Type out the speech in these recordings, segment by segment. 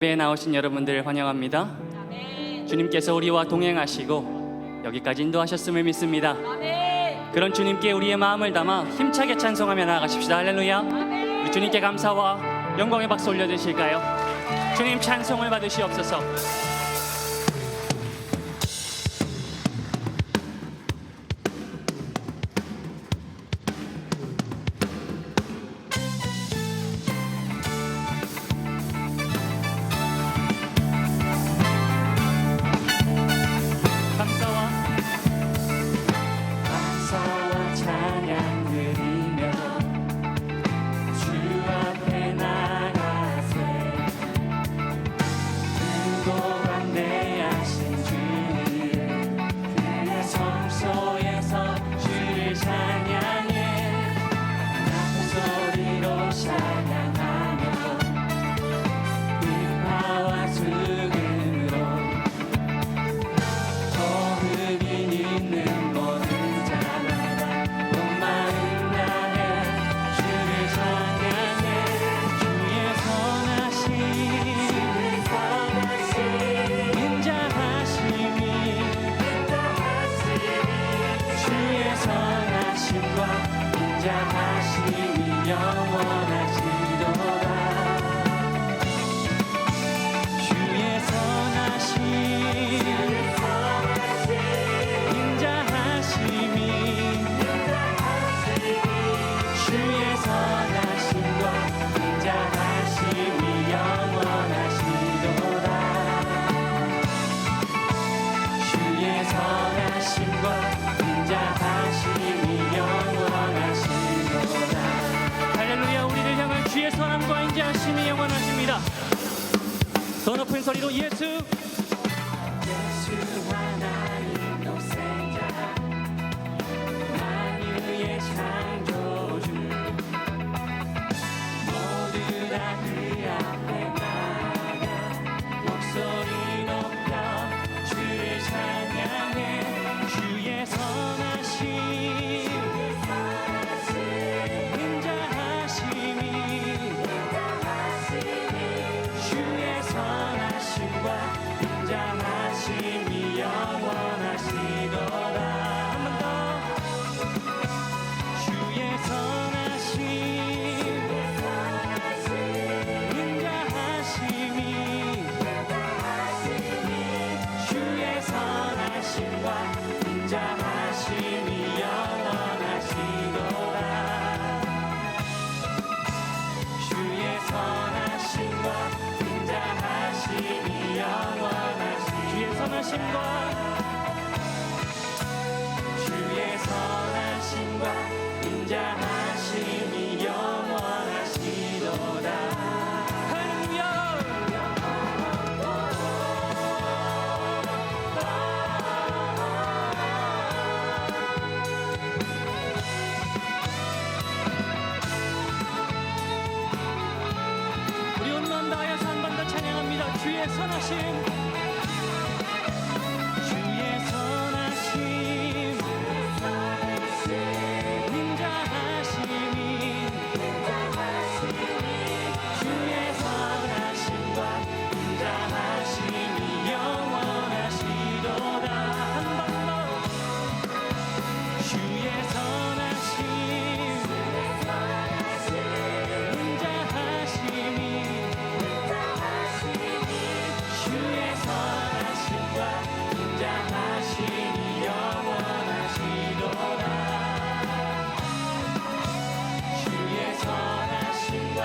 예배에 나오신 여러분들 환영합니다. 주님께서 우리와 동행하시고 여기까지 인도하셨음을 믿습니다. 그런 주님께 우리의 마음을 담아 힘차게 찬송하며 나아가십시다. 할렐루야. 우리 주님께 감사와 영광의 박수 올려드실까요? 주님 찬송을 받으시옵소서. 더 높은 소리로 예수 하나님 독생자 만유의 창조주 모두 다 그 앞에 나가 목소리 높여 주를 찬양해 주의 선하심 인자하심이 주의 선하심과 인자하심이 영원하시도다. 한 번 더 주의 선하심 인자하심이 주의 선하심과 인자하심이 영원하시도다. 주의 선하심과 인자하심이 영원하시 주의 선하심과 주의 선하심과 인자하심이 영원하시도다. 할렐루야. 우리 온 마음 다하여서 한 번 더 찬양합니다. 주의 선하심 주의 선하심 인자하심이 주의 선하심과 인자하심이 영원하시도다. 한 번 더 주의 선하심 인자하심이 주의 선하심과 인자하심이 영원하시도다. 주의 선하심과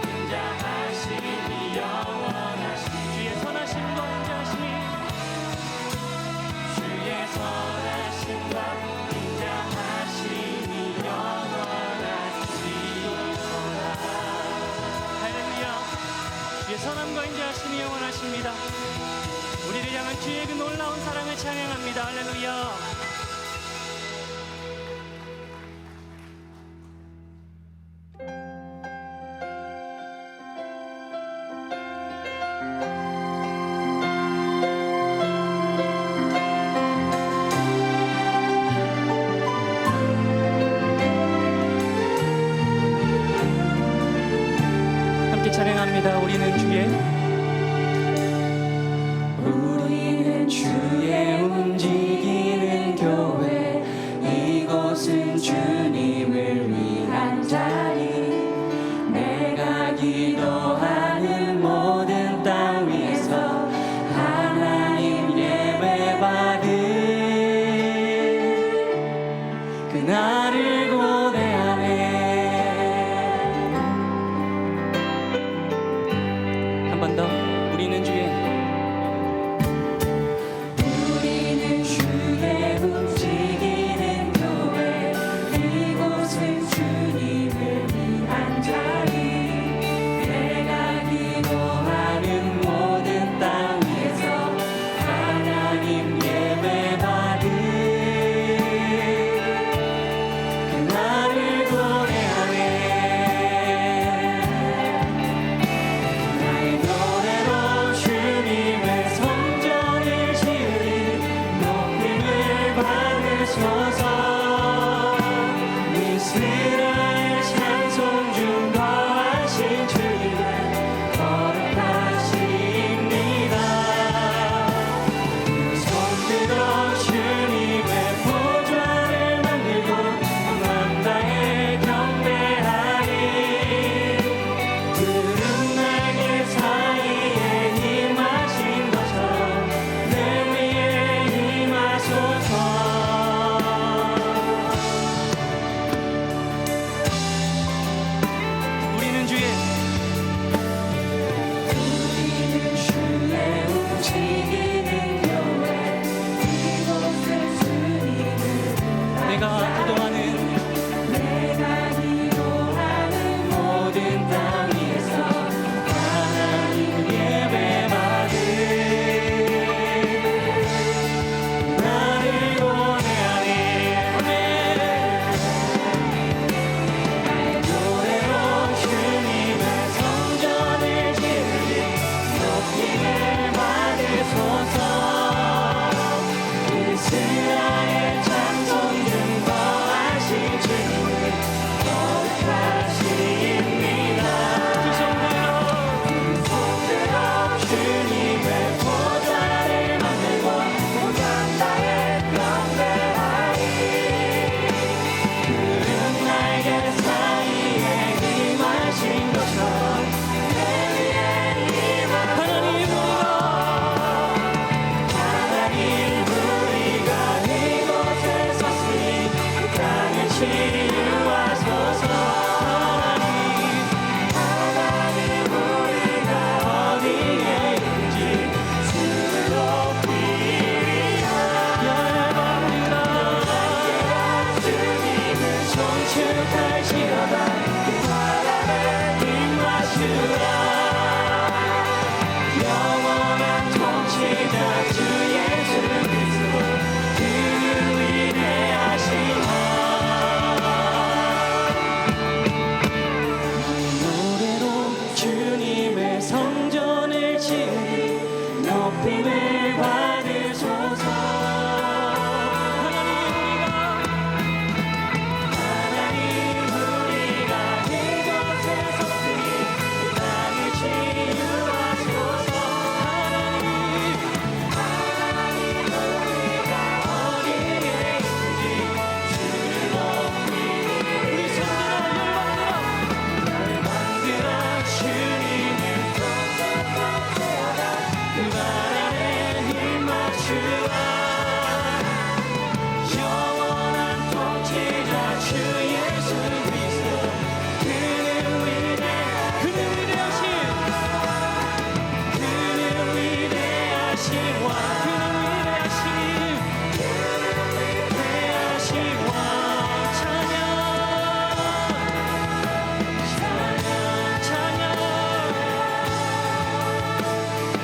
인자하심이 영원하시 주의 선하심과 인자하심이 주의 선하심과 인자하심이 영원하시도다. 할렐루야. 주의 선함과 인자하심이 영원하십니다. 우리를 향한 주의 그 놀라운 사랑을 찬양합니다. 할렐루야. 함께 찬양합니다. 우리는 주의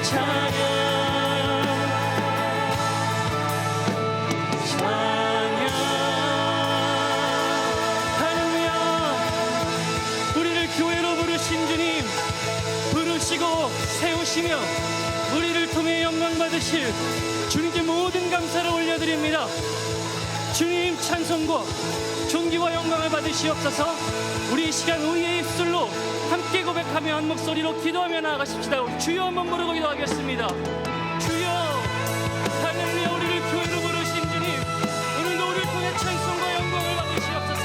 찬양 찬양 할렐루야. 우리를 교회로 부르신 주님, 부르시고 세우시며 우리를 통해 영광 받으실 주님께 모든 감사를 올려드립니다. 주님 찬송과 존귀와 영광을 받으시옵소서. 우리 이 시간 의의 입술로 함께 고백하며 한 목소리로 기도하며 나아가십시다. 우리 주여 한번 부르고 기도하겠습니다. 주여 할렐루야. 우리를 교회로 부르신 주님, 오늘도 우리를 통해 찬송과 영광을 받으시옵소서.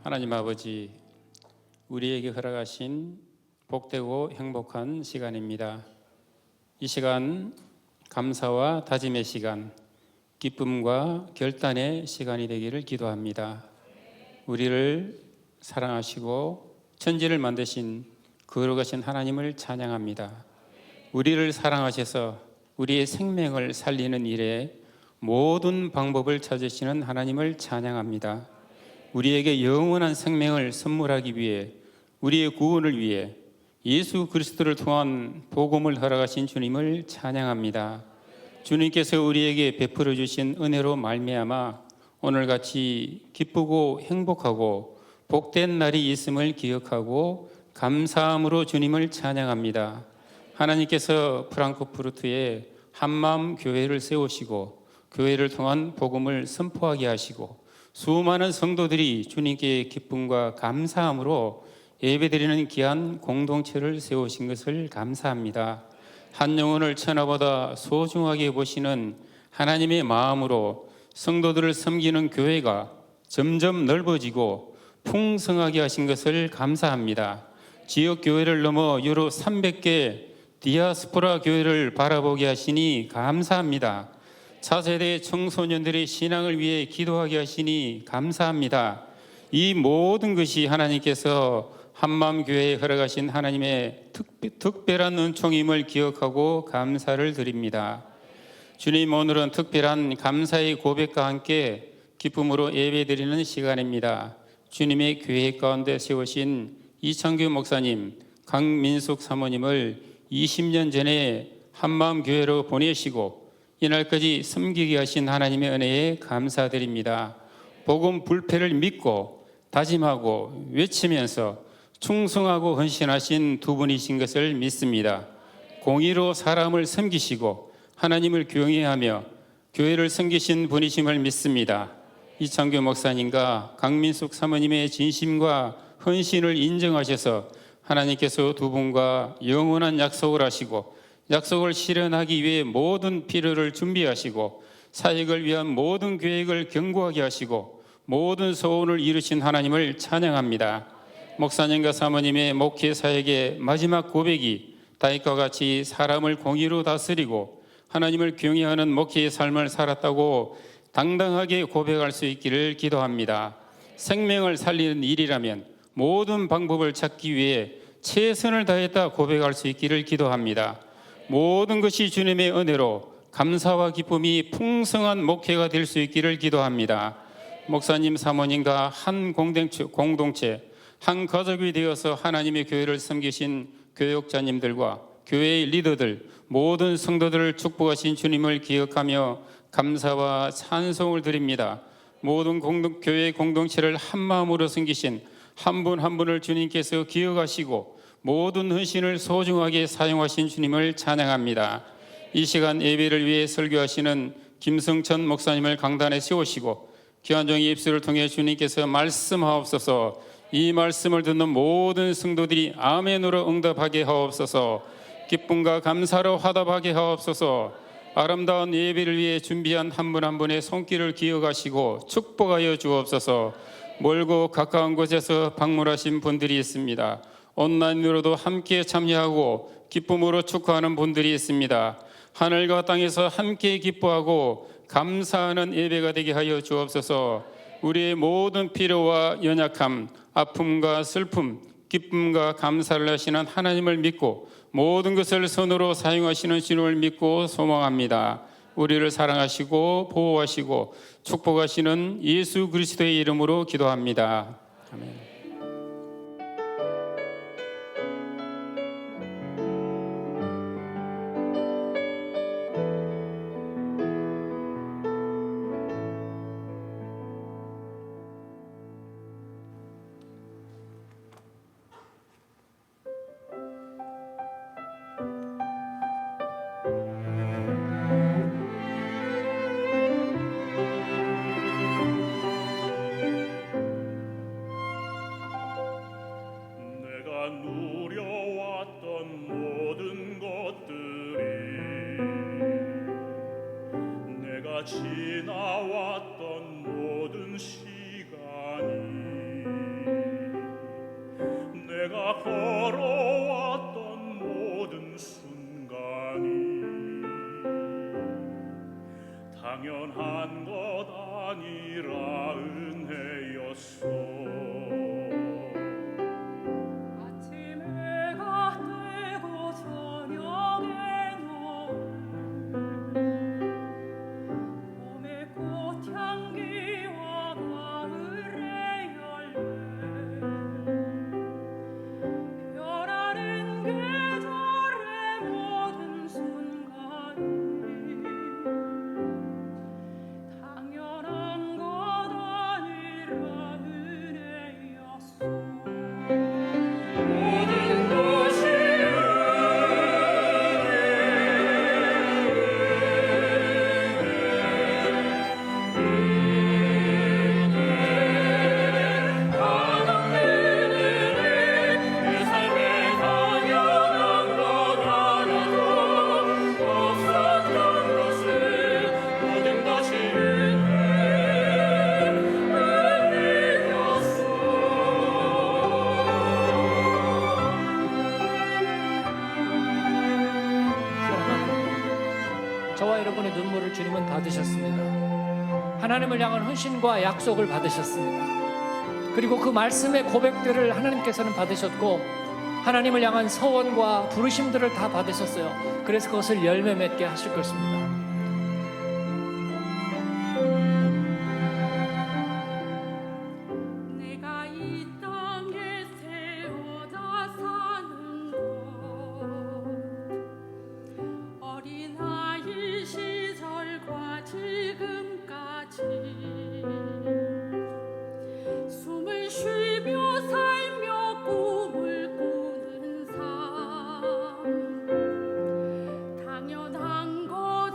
하나님 아버지, 우리에게 허락하신 복되고 행복한 시간입니다. 이 시간 감사와 다짐의 시간, 기쁨과 결단의 시간이 되기를 기도합니다. 우리를 사랑하시고 천지를 만드신 거룩하신 하나님을 찬양합니다. 우리를 사랑하셔서 우리의 생명을 살리는 일에 모든 방법을 찾으시는 하나님을 찬양합니다. 우리에게 영원한 생명을 선물하기 위해, 우리의 구원을 위해 예수 그리스도를 통한 복음을 허락하신 주님을 찬양합니다. 주님께서 우리에게 베풀어 주신 은혜로 말미암아 오늘같이 기쁘고 행복하고 복된 날이 있음을 기억하고 감사함으로 주님을 찬양합니다. 하나님께서 프랑크푸르트에 한마음 교회를 세우시고 교회를 통한 복음을 선포하게 하시고 수많은 성도들이 주님께 기쁨과 감사함으로 예배드리는 귀한 공동체를 세우신 것을 감사합니다. 한 영혼을 천하보다 소중하게 보시는 하나님의 마음으로 성도들을 섬기는 교회가 점점 넓어지고 풍성하게 하신 것을 감사합니다. 지역 교회를 넘어 유럽 300개 디아스포라 교회를 바라보게 하시니 감사합니다. 차세대 청소년들의 신앙을 위해 기도하게 하시니 감사합니다. 이 모든 것이 하나님께서 한마음교회에 허락하신 하나님의 특별한 은총임을 기억하고 감사를 드립니다. 주님, 오늘은 특별한 감사의 고백과 함께 기쁨으로 예배드리는 시간입니다. 주님의 교회 가운데 세우신 이창규 목사님, 강민숙 사모님을 20년 전에 한마음교회로 보내시고 이날까지 섬기게 하신 하나님의 은혜에 감사드립니다. 복음 불패를 믿고 다짐하고 외치면서 충성하고 헌신하신 두 분이신 것을 믿습니다. 공의로 사람을 섬기시고 하나님을 경외하며 교회를 섬기신 분이심을 믿습니다. 이창규 목사님과 강민숙 사모님의 진심과 헌신을 인정하셔서 하나님께서 두 분과 영원한 약속을 하시고 약속을 실현하기 위해 모든 필요를 준비하시고 사역을 위한 모든 계획을 견고하게 하시고 모든 소원을 이루신 하나님을 찬양합니다. 목사님과 사모님의 목회 사역의 마지막 고백이 다윗과 같이 사람을 공의로 다스리고 하나님을 경외하는 목회의 삶을 살았다고 당당하게 고백할 수 있기를 기도합니다. 생명을 살리는 일이라면 모든 방법을 찾기 위해 최선을 다했다 고백할 수 있기를 기도합니다. 모든 것이 주님의 은혜로 감사와 기쁨이 풍성한 목회가 될 수 있기를 기도합니다. 목사님, 사모님과 한 공동체, 한 가족이 되어서 하나님의 교회를 섬기신 교역자님들과 교회의 리더들, 모든 성도들을 축복하신 주님을 기억하며 감사와 찬송을 드립니다. 모든 교회 공동체를 한 마음으로 섬기신 한 분 한 분을 주님께서 기억하시고 모든 헌신을 소중하게 사용하신 주님을 찬양합니다. 이 시간 예배를 위해 설교하시는 김성천 목사님을 강단에 세우시고 귀한종의 입술을 통해 주님께서 말씀하옵소서. 이 말씀을 듣는 모든 성도들이 아멘으로 응답하게 하옵소서. 기쁨과 감사로 화답하게 하옵소서. 아름다운 예배를 위해 준비한 한 분 한 분의 손길을 기억하시고 축복하여 주옵소서. 멀고 가까운 곳에서 방문하신 분들이 있습니다. 온라인으로도 함께 참여하고 기쁨으로 축하하는 분들이 있습니다. 하늘과 땅에서 함께 기뻐하고 감사하는 예배가 되게 하여 주옵소서. 우리의 모든 필요와 연약함, 아픔과 슬픔, 기쁨과 감사를 하시는 하나님을 믿고 모든 것을 선으로 사용하시는 주님을 믿고 소망합니다. 우리를 사랑하시고 보호하시고 축복하시는 예수 그리스도의 이름으로 기도합니다. 아멘. 누려왔던 모든 것들이 내가 지나왔던 모든 시간이 내가 걸어왔던 모든 순간이 당연한 것 아니라 은혜였소. 저와 여러분의 눈물을 주님은 받으셨습니다. 하나님을 향한 헌신과 약속을 받으셨습니다. 그리고 그 말씀의 고백들을 하나님께서는 받으셨고 하나님을 향한 서원과 부르심들을 다 받으셨어요. 그래서 그것을 열매 맺게 하실 것입니다. 내가 이 땅에 세워져 사는 곳 어린아이 시절과 지금까지 숨을 쉬며 살며 꿈을 꾸는 삶 당연한 것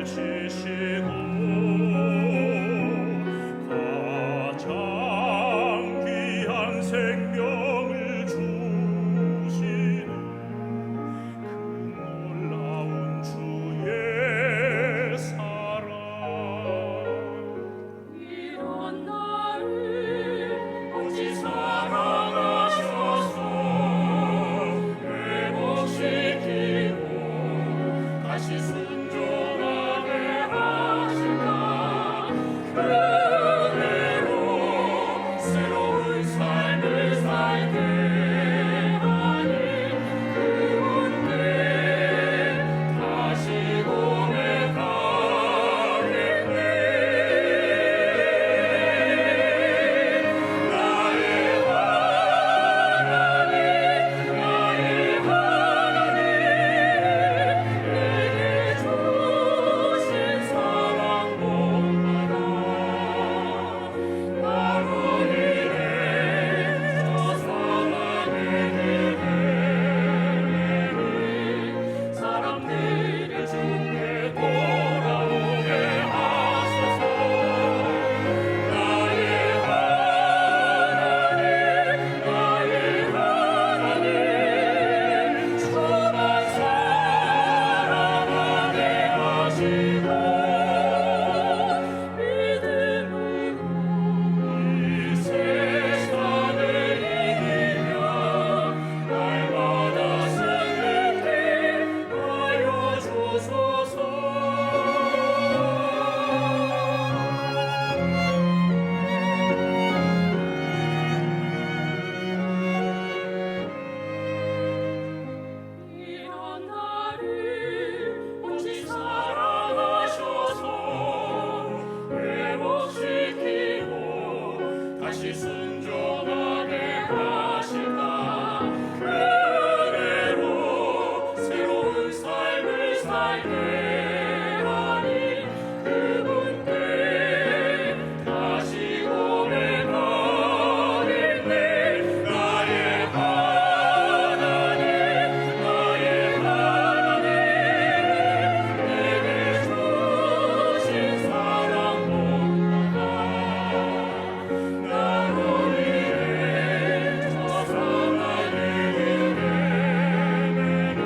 지시고 가장 귀한 생명을 주시는 그 놀라운 주의 사랑 이런 나를 오직 사랑하셔서 회복시키고 다시 순종하게 하시다 그대로 새로운 삶을 살게 하니 그분께 다시 고백하겠네 나의 하나님 나의 하나님 내게 주신 사랑 복받아 나로 인해 저 사랑의 길을 사람들이 주께 돌아오게 하소서 나의 하나님 나의 하나님 저만 사랑하게 하시고 믿음으로 이 세상을 이기며 날마다 승리케 하여 주소서 이런 나를 오직 사랑하셔서 회복시키고 다시 순종하게 하시다 그대로 새로운 삶을 살게 하니 그분께 다시 고백하겠네 나의 하나님 나의 하나님 내게 주신 사랑 복받아 나로 인해 저 사랑의 길을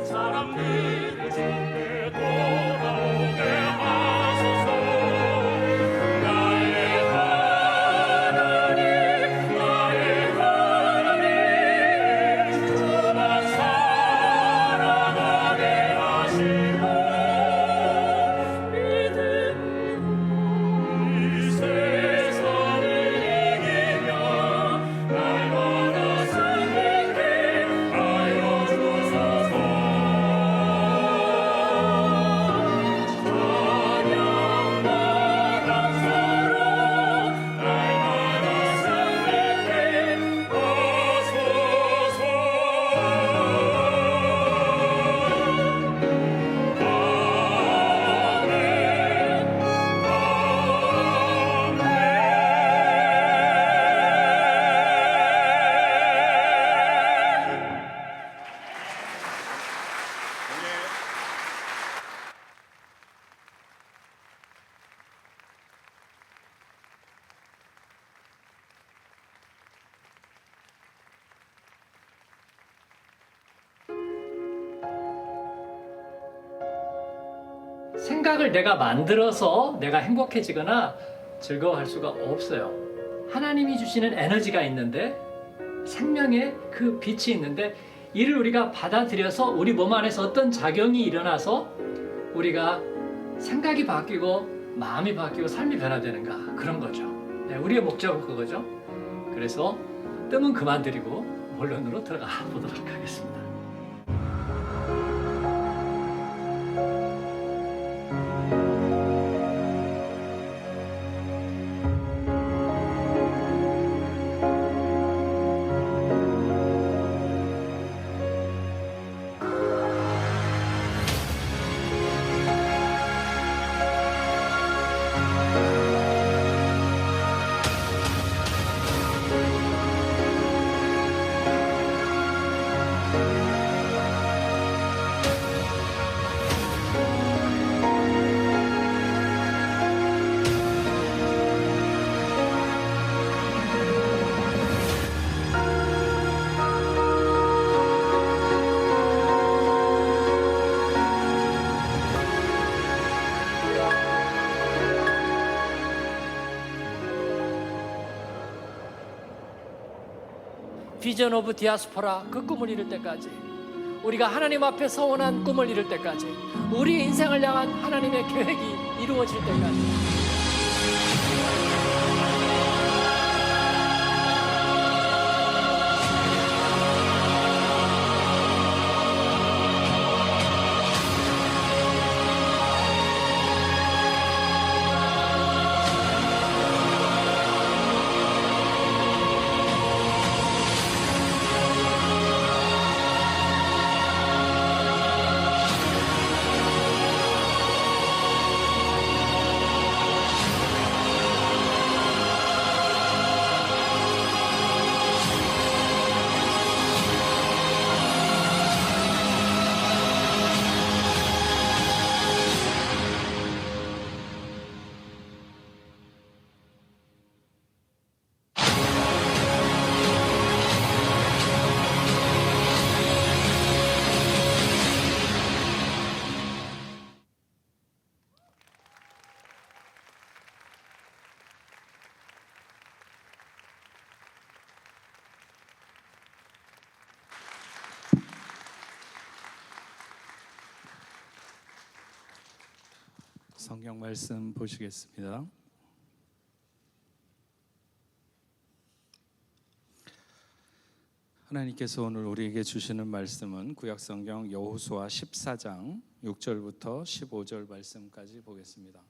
사람들이 주께 돌아오게 하소서 나의 하나님 나의 하나님 주만 사랑하게 하시고 믿음으로 이 세상을 이기며 날마다 승리케 하여 주소서 찬양과 감사로 날마다 승리케 생각을 내가 만들어서 내가 행복해지거나 즐거워할 수가 없어요. 하나님이 주시는 에너지가 있는데 생명의 그 빛이 있는데 이를 우리가 받아들여서 우리 몸 안에서 어떤 작용이 일어나서 우리가 생각이 바뀌고 마음이 바뀌고 삶이 변화되는가 그런 거죠. 네, 우리의 목적은 그거죠. 그래서 뜸은 그만 들이고 본론으로 들어가 보도록 하겠습니다. 비전 오브 디아스포라 그 꿈을 이룰 때까지, 우리가 하나님 앞에 서원한 꿈을 이룰 때까지, 우리 인생을 향한 하나님의 계획이 이루어질 때까지. 성경 말씀 보시겠습니다. 하나님께서 오늘 우리에게 주시는 말씀은 구약성경 여호수아 14장 6절부터 15절 말씀까지 보겠습니다.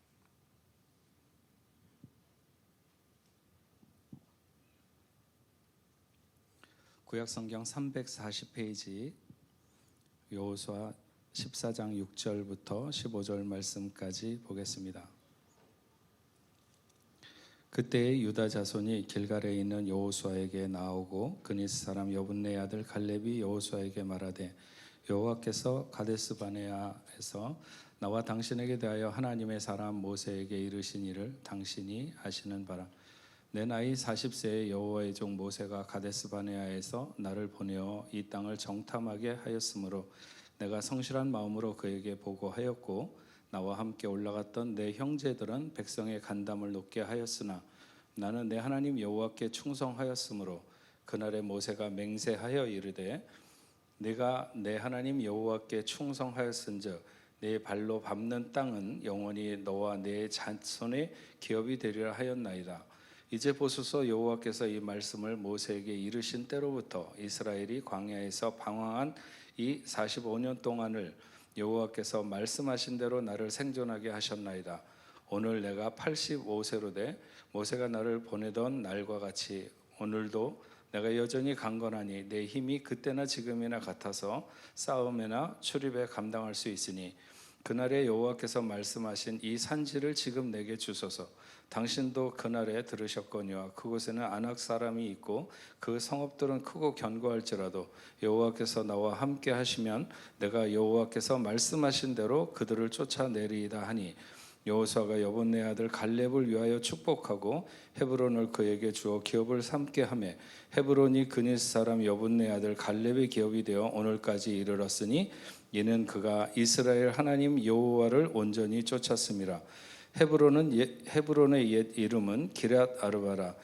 구약성경 340페이지 여호수아 14장 6절부터 15절 말씀까지 보겠습니다. 그때 유다 자손이 길갈에 있는 여호수아에게 나오고 그니스 사람 여분네 아들 갈렙이 여호수아에게 말하되 여호와께서 가데스 바네아에서 나와 당신에게 대하여 하나님의 사람 모세에게 이르신 일을 당신이 아시는 바라. 내 나이 40세에 여호와의 종 모세가 가데스 바네아에서 나를 보내어 이 땅을 정탐하게 하였으므로 내가 성실한 마음으로 그에게 보고하였고 나와 함께 올라갔던 내 형제들은 백성의 간담을 높게 하였으나 나는 내 하나님 여호와께 충성하였으므로 그날에 모세가 맹세하여 이르되 내가 내 하나님 여호와께 충성하였은즉 내 발로 밟는 땅은 영원히 너와 내 자손의 기업이 되리라 하였나이다. 이제 보소서 여호와께서 이 말씀을 모세에게 이르신 때로부터 이스라엘이 광야에서 방황한 이 45년 동안을 여호와께서 말씀하신 대로 나를 생존하게 하셨나이다. 오늘 내가 85세로 돼 모세가 나를 보내던 날과 같이 오늘도 내가 여전히 강건하니 내 힘이 그때나 지금이나 같아서 싸움에나 출입에 감당할 수 있으니 그날에 여호와께서 말씀하신 이 산지를 지금 내게 주소서. 당신도 그날에 들으셨거니와 그곳에는 아낙 사람이 있고 그 성읍들은 크고 견고할지라도 여호와께서 나와 함께 하시면 내가 여호와께서 말씀하신 대로 그들을 쫓아내리이다 하니 여호수아가 여분네 아들 갈렙을 위하여 축복하고 헤브론을 그에게 주어 기업을 삼게 하며 헤브론이 그니스 사람 여분네 아들 갈렙의 기업이 되어 오늘까지 이르렀으니 이는 그가 이스라엘 하나님 여호와를 온전히 쫓았음이라. 헤브론의 옛 이름은 기럇 아르바라.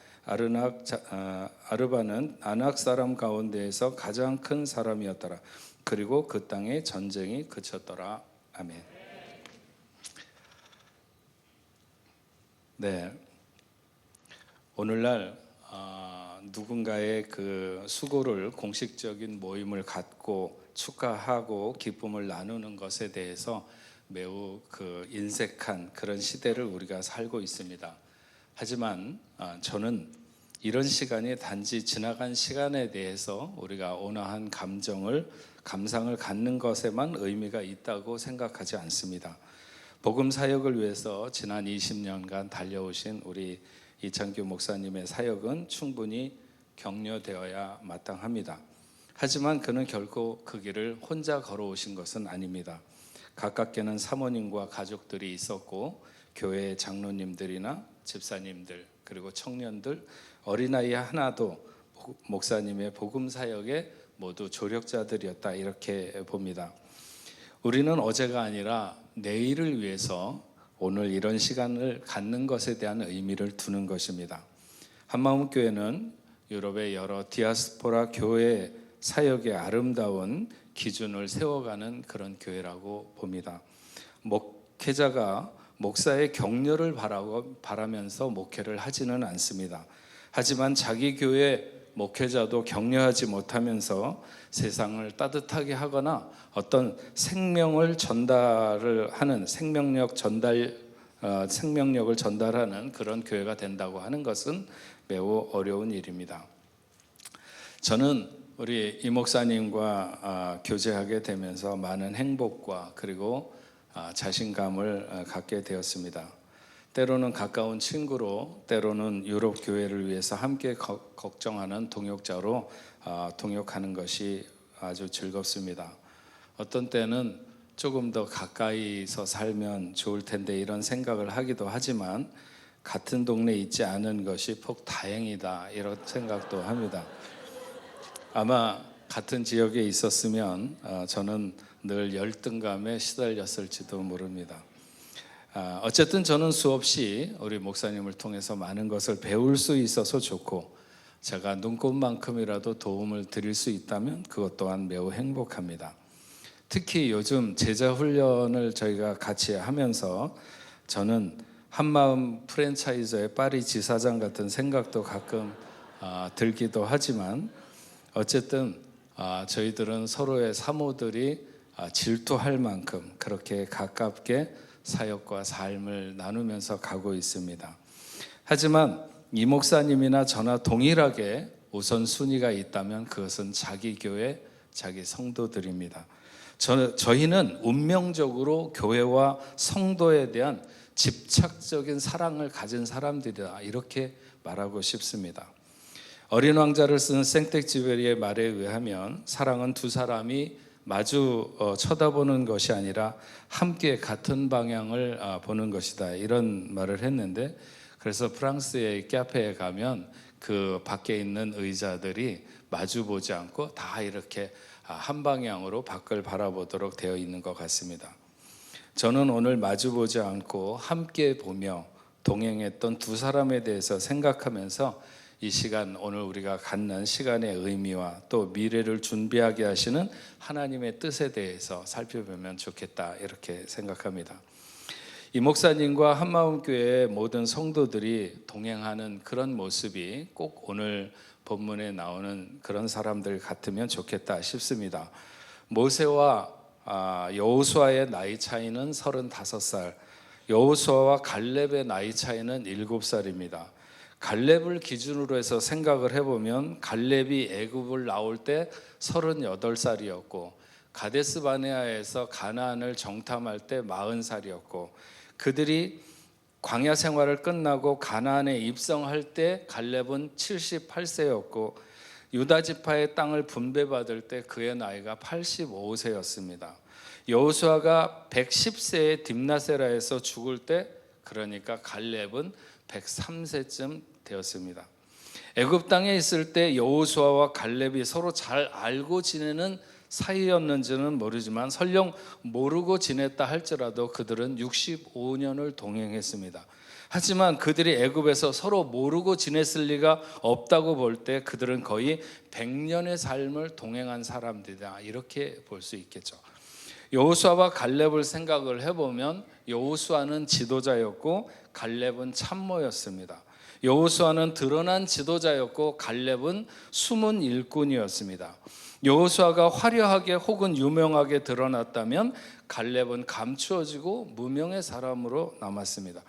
아르바는 아낙 사람 가운데에서 가장 큰 사람이었더라. 그리고 그 땅에 전쟁이 그쳤더라. 아멘. 네, 오늘날 누군가의 그 수고를 공식적인 모임을 갖고 축하하고 기쁨을 나누는 것에 대해서 매우 인색한 그런 시대를 우리가 살고 있습니다. 하지만 저는 이런 시간이 단지 지나간 시간에 대해서 우리가 온화한 감상을 갖는 것에만 의미가 있다고 생각하지 않습니다. 복음 사역을 위해서 지난 20년간 달려오신 우리 이창규 목사님의 사역은 충분히 격려되어야 마땅합니다. 하지만 그는 결코 그 길을 혼자 걸어오신 것은 아닙니다. 가깝게는 사모님과 가족들이 있었고 교회 장로님들이나 집사님들 그리고 청년들 어린아이 하나도 목사님의 복음 사역에 모두 조력자들이었다 이렇게 봅니다. 우리는 어제가 아니라 내일을 위해서 오늘 이런 시간을 갖는 것에 대한 의미를 두는 것입니다. 한마음교회는 유럽의 여러 디아스포라 교회 사역의 아름다운 기준을 세워가는 그런 교회라고 봅니다. 목회자가 목사의 격려를 바라면서 목회를 하지는 않습니다. 하지만 자기 교회 목회자도 격려하지 못하면서 세상을 따뜻하게 하거나 어떤 생명을 전달을 하는 생명력을 전달하는 그런 교회가 된다고 하는 것은 매우 어려운 일입니다. 저는 우리 이 목사님과 교제하게 되면서 많은 행복과 그리고 자신감을 갖게 되었습니다. 때로는 가까운 친구로, 때로는 유럽 교회를 위해서 함께 걱정하는 동역자로 동역하는 것이 아주 즐겁습니다. 어떤 때는 조금 더 가까이서 살면 좋을 텐데 이런 생각을 하기도 하지만 같은 동네에 있지 않은 것이 복 다행이다 이런 생각도 합니다. 아마 같은 지역에 있었으면 저는 늘 열등감에 시달렸을지도 모릅니다. 어쨌든 저는 수없이 우리 목사님을 통해서 많은 것을 배울 수 있어서 좋고 제가 눈꽃만큼이라도 도움을 드릴 수 있다면 그것 또한 매우 행복합니다. 특히 요즘 제자 훈련을 저희가 같이 하면서 저는 한마음 프랜차이저의 파리 지사장 같은 생각도 가끔 들기도 하지만 어쨌든 저희들은 서로의 사모들이 질투할 만큼 그렇게 가깝게 사역과 삶을 나누면서 가고 있습니다. 하지만 이 목사님이나 저나 동일하게 우선순위가 있다면 그것은 자기 교회, 자기 성도들입니다. 저희는 운명적으로 교회와 성도에 대한 집착적인 사랑을 가진 사람들이다 이렇게 말하고 싶습니다. 어린 왕자를 쓴 생텍쥐베리의 말에 의하면 사랑은 두 사람이 마주 쳐다보는 것이 아니라 함께 같은 방향을 보는 것이다 이런 말을 했는데 그래서 프랑스의 카페에 가면 그 밖에 있는 의자들이 마주 보지 않고 다 이렇게 한 방향으로 밖을 바라보도록 되어 있는 것 같습니다. 저는 오늘 마주 보지 않고 함께 보며 동행했던 두 사람에 대해서 생각하면서 이 시간 오늘 우리가 갖는 시간의 의미와 또 미래를 준비하게 하시는 하나님의 뜻에 대해서 살펴보면 좋겠다 이렇게 생각합니다. 이 목사님과 한마음교회의 모든 성도들이 동행하는 그런 모습이 꼭 오늘 본문에 나오는 그런 사람들 같으면 좋겠다 싶습니다. 모세와 여호수아의 나이 차이는 35살, 여호수아와 갈렙의 나이 차이는 7살입니다. 갈렙을 기준으로 해서 생각을 해보면 갈렙이 애굽을 나올 때 38살이었고 가데스 바네아에서 가나안을 정탐할 때 40살이었고 그들이 광야 생활을 끝나고 가나안에 입성할 때 갈렙은 78세였고 유다 지파의 땅을 분배받을 때 그의 나이가 85세였습니다. 여호수아가 110세에 딥나세라에서 죽을 때 그러니까 갈렙은 103세쯤 되었습니다. 애굽 땅에 있을 때 여호수아와 갈렙이 서로 잘 알고 지내는 사이였는지는 모르지만 설령 모르고 지냈다 할지라도 그들은 65년을 동행했습니다. 하지만 그들이 애굽에서 서로 모르고 지냈을 리가 없다고 볼 때 그들은 거의 100년의 삶을 동행한 사람들이다 이렇게 볼 수 있겠죠. 여호수아와 갈렙을 생각을 해보면 여호수아는 지도자였고 갈렙은 참모였습니다. 여호수아는 드러난 지도자였고 갈렙은 숨은 일꾼이었습니다. 여호수아가 화려하게 혹은 유명하게 드러났다면 갈렙은 감추어지고 무명의 사람으로 남았습니다.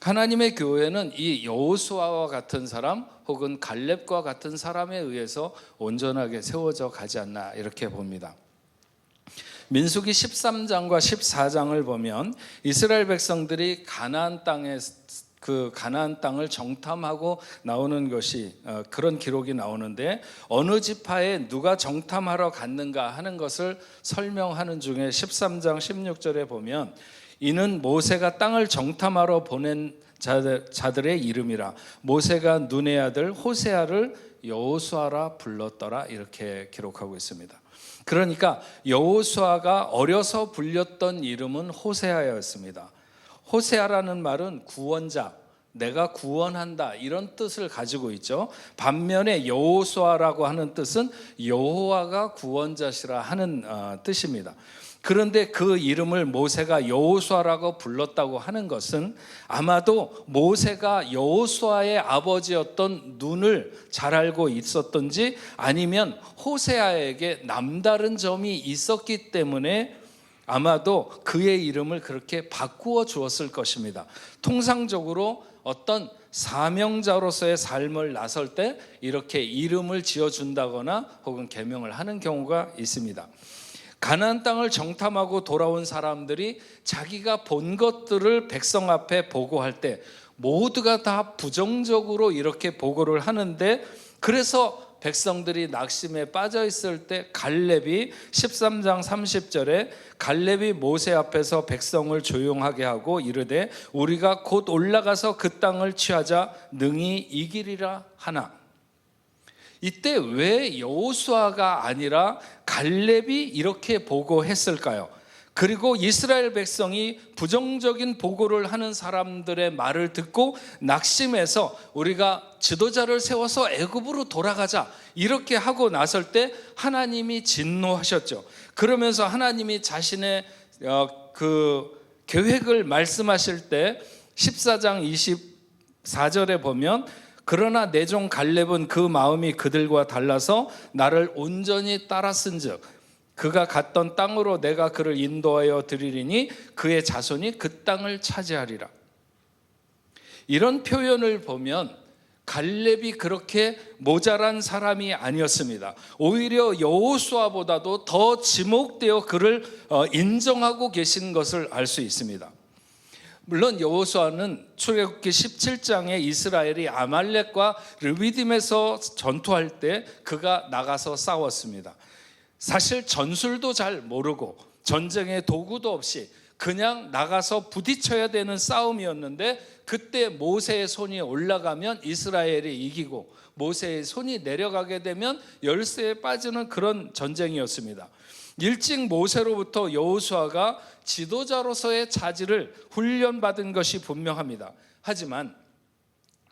하나님의 교회는 이 여호수아와 같은 사람 혹은 갈렙과 같은 사람에 의해서 온전하게 세워져 가지 않나 이렇게 봅니다. 민수기 13장과 14장을 보면 이스라엘 백성들이 가나안 땅을 정탐하고 나오는 것이 그런 기록이 나오는데 어느 지파에 누가 정탐하러 갔는가 하는 것을 설명하는 중에 13장 16절에 보면 이는 모세가 땅을 정탐하러 보낸 자들의 이름이라 모세가 눈의 아들 호세아를 여호수아라 불렀더라 이렇게 기록하고 있습니다. 그러니까 여호수아가 어려서 불렸던 이름은 호세아였습니다. 호세아라는 말은 구원자 내가 구원한다 이런 뜻을 가지고 있죠. 반면에 여호수아라고 하는 뜻은 여호와가 구원자시라 하는 뜻입니다. 그런데 그 이름을 모세가 여호수아라고 불렀다고 하는 것은 아마도 모세가 여호수아의 아버지였던 눈을 잘 알고 있었던지 아니면 호세아에게 남다른 점이 있었기 때문에 아마도 그의 이름을 그렇게 바꾸어 주었을 것입니다. 통상적으로 어떤 사명자로서의 삶을 나설 때 이렇게 이름을 지어준다거나 혹은 계명을 하는 경우가 있습니다. 가나안 땅을 정탐하고 돌아온 사람들이 자기가 본 것들을 백성 앞에 보고할 때 모두가 다 부정적으로 이렇게 보고를 하는데, 그래서 백성들이 낙심에 빠져 있을 때 갈렙이 13장 30절에 갈렙이 모세 앞에서 백성을 조용하게 하고 이르되 우리가 곧 올라가서 그 땅을 취하자 능히 이기리라 하나. 이때 왜 여호수아가 아니라 갈렙이 이렇게 보고했을까요? 그리고 이스라엘 백성이 부정적인 보고를 하는 사람들의 말을 듣고 낙심해서 우리가 지도자를 세워서 애굽으로 돌아가자 이렇게 하고 나설 때 하나님이 진노하셨죠. 그러면서 하나님이 자신의 그 계획을 말씀하실 때 14장 24절에 보면 그러나 내 종 갈렙은 그 마음이 그들과 달라서 나를 온전히 따랐은즉 그가 갔던 땅으로 내가 그를 인도하여 드리리니 그의 자손이 그 땅을 차지하리라. 이런 표현을 보면 갈렙이 그렇게 모자란 사람이 아니었습니다. 오히려 여호수아보다도 더 지목되어 그를 인정하고 계신 것을 알 수 있습니다. 물론 여호수아는 출애굽기 17장에 이스라엘이 아말렉과 르비딤에서 전투할 때 그가 나가서 싸웠습니다. 사실 전술도 잘 모르고 전쟁의 도구도 없이 그냥 나가서 부딪혀야 되는 싸움이었는데, 그때 모세의 손이 올라가면 이스라엘이 이기고 모세의 손이 내려가게 되면 열세에 빠지는 그런 전쟁이었습니다. 일찍 모세로부터 여호수아가 지도자로서의 자질을 훈련받은 것이 분명합니다. 하지만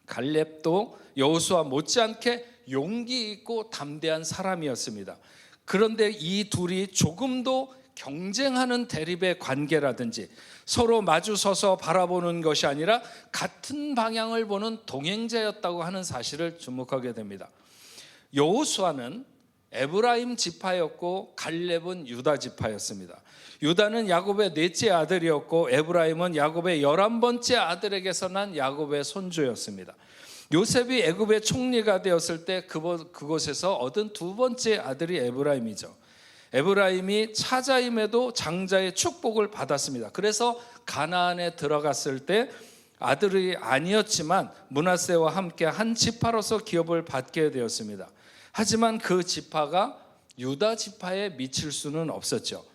갈렙도 여호수아 못지않게 용기 있고 담대한 사람이었습니다. 그런데 이 둘이 조금도 경쟁하는 대립의 관계라든지 서로 마주서서 바라보는 것이 아니라 같은 방향을 보는 동행자였다고 하는 사실을 주목하게 됩니다. 여호수아는 에브라임 지파였고 갈렙은 유다 지파였습니다. 유다는 야곱의 넷째 아들이었고 에브라임은 야곱의 11번째 아들에게서 난 야곱의 손주였습니다. 요셉이 애굽의 총리가 되었을 때 그곳에서 얻은 두 번째 아들이 에브라임이죠. 에브라임이 차자임에도 장자의 축복을 받았습니다. 그래서 가나안에 들어갔을 때 아들이 아니었지만 므낫세와 함께 한 지파로서 기업을 받게 되었습니다. 하지만 그 지파가 유다 지파에 미칠 수는 없었죠.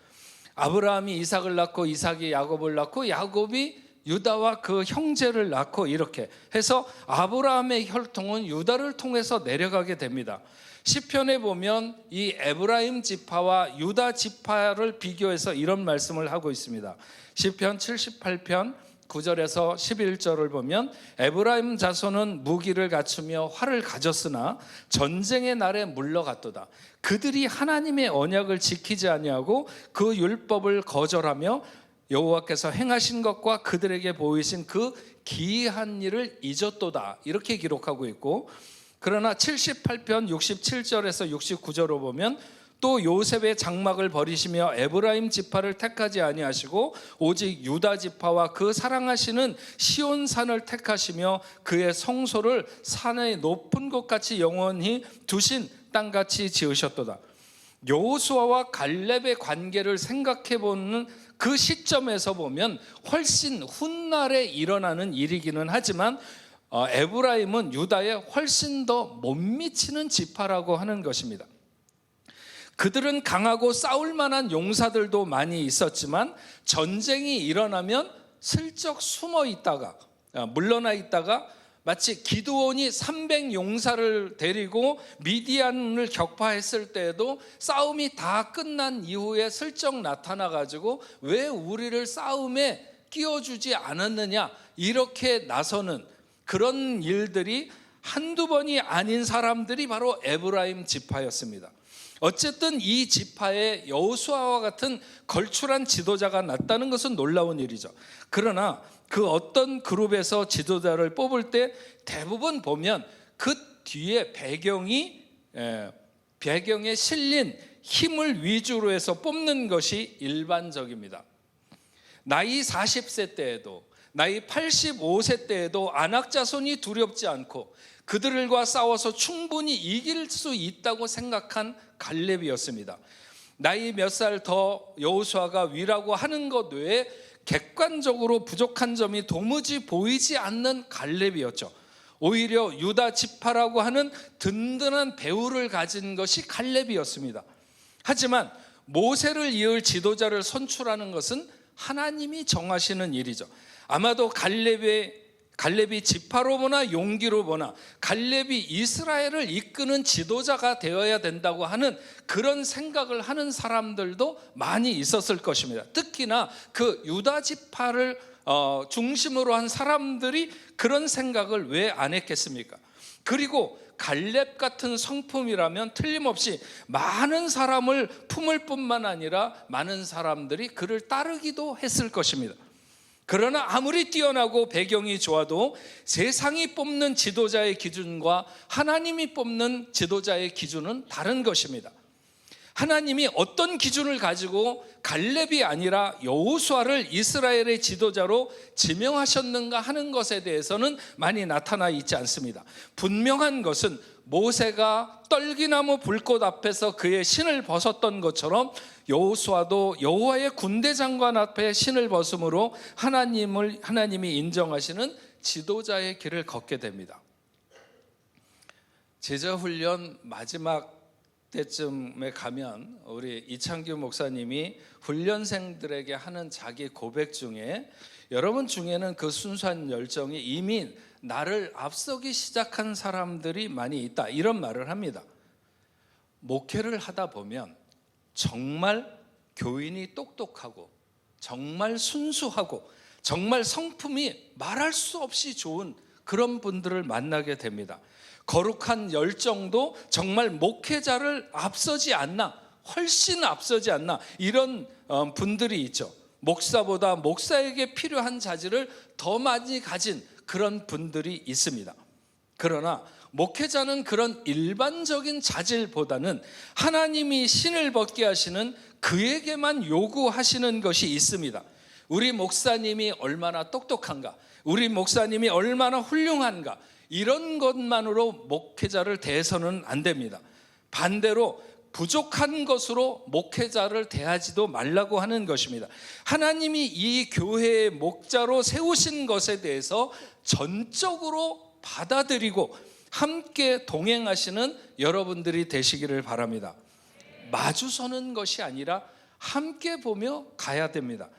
아브라함이 이삭을 낳고 이삭이 야곱을 낳고 야곱이 유다와 그 형제를 낳고 이렇게 해서 아브라함의 혈통은 유다를 통해서 내려가게 됩니다. 시편에 보면 이 에브라임 지파와 유다 지파를 비교해서 이런 말씀을 하고 있습니다. 시편 78편 9절에서 11절을 보면 에브라임 자손은 무기를 갖추며 활을 가졌으나 전쟁의 날에 물러갔도다. 그들이 하나님의 언약을 지키지 아니하고 그 율법을 거절하며 여호와께서 행하신 것과 그들에게 보이신 그 기이한 일을 잊었도다. 이렇게 기록하고 있고, 그러나 78편 67절에서 69절을 보면 또 요셉의 장막을 버리시며 에브라임 지파를 택하지 아니하시고 오직 유다 지파와 그 사랑하시는 시온산을 택하시며 그의 성소를 산의 높은 곳같이 영원히 두신 땅같이 지으셨도다. 여호수아와 갈렙의 관계를 생각해 보는 그 시점에서 보면 훨씬 훗날에 일어나는 일이기는 하지만 에브라임은 유다에 훨씬 더 못 미치는 지파라고 하는 것입니다. 그들은 강하고 싸울 만한 용사들도 많이 있었지만 전쟁이 일어나면 슬쩍 숨어 있다가 물러나 있다가 마치 기드온이 300용사를 데리고 미디안을 격파했을 때에도 싸움이 다 끝난 이후에 슬쩍 나타나가지고 왜 우리를 싸움에 끼워주지 않았느냐 이렇게 나서는 그런 일들이 한두 번이 아닌 사람들이 바로 에브라임 지파였습니다. 어쨌든 이 지파에 여호수아와 같은 걸출한 지도자가 났다는 것은 놀라운 일이죠. 그러나 그 어떤 그룹에서 지도자를 뽑을 때 대부분 보면 그 뒤에 배경에 실린 힘을 위주로 해서 뽑는 것이 일반적입니다. 나이 40세 때에도 나이 85세 때에도 안악자손이 두렵지 않고 그들과 싸워서 충분히 이길 수 있다고 생각한 갈렙이었습니다. 나이 몇 살 더 여호수아가 위라고 하는 것 외에 객관적으로 부족한 점이 도무지 보이지 않는 갈렙이었죠. 오히려 유다 지파라고 하는 든든한 배후를 가진 것이 갈렙이었습니다. 하지만 모세를 이을 지도자를 선출하는 것은 하나님이 정하시는 일이죠. 아마도 갈렙이 지파로 보나 용기로 보나 갈렙이 이스라엘을 이끄는 지도자가 되어야 된다고 하는 그런 생각을 하는 사람들도 많이 있었을 것입니다. 특히나 그 유다 지파를 중심으로 한 사람들이 그런 생각을 왜 안 했겠습니까? 그리고 갈렙 같은 성품이라면 틀림없이 많은 사람을 품을 뿐만 아니라 많은 사람들이 그를 따르기도 했을 것입니다. 그러나 아무리 뛰어나고 배경이 좋아도 세상이 뽑는 지도자의 기준과 하나님이 뽑는 지도자의 기준은 다른 것입니다. 하나님이 어떤 기준을 가지고 갈렙이 아니라 여호수아를 이스라엘의 지도자로 지명하셨는가 하는 것에 대해서는 많이 나타나 있지 않습니다. 분명한 것은 모세가 떨기나무 불꽃 앞에서 그의 신을 벗었던 것처럼 여호수아도 여호와의 군대 장관 앞에 신을 벗음으로 하나님이 인정하시는 지도자의 길을 걷게 됩니다. 제자훈련 마지막 때쯤에 가면 우리 이창규 목사님이 훈련생들에게 하는 자기 고백 중에 여러분 중에는 그 순수한 열정이 이미 나를 앞서기 시작한 사람들이 많이 있다, 이런 말을 합니다. 목회를 하다 보면 정말 교인이 똑똑하고 정말 순수하고 정말 성품이 말할 수 없이 좋은 그런 분들을 만나게 됩니다. 거룩한 열정도 정말 목회자를 앞서지 않나, 훨씬 앞서지 않나, 이런 분들이 있죠. 목사보다 목사에게 필요한 자질을 더 많이 가진 그런 분들이 있습니다. 그러나 목회자는 그런 일반적인 자질보다는 하나님이 신을 벗게 하시는 그에게만 요구하시는 것이 있습니다. 우리 목사님이 얼마나 똑똑한가, 우리 목사님이 얼마나 훌륭한가, 이런 것만으로 목회자를 대해서는 안 됩니다. 반대로 부족한 것으로 목회자를 대하지도 말라고 하는 것입니다. 하나님이 이 교회의 목자로 세우신 것에 대해서 전적으로 받아들이고 함께 동행하시는 여러분들이 되시기를 바랍니다. 마주서는 것이 아니라 함께 보며 가야 됩니다.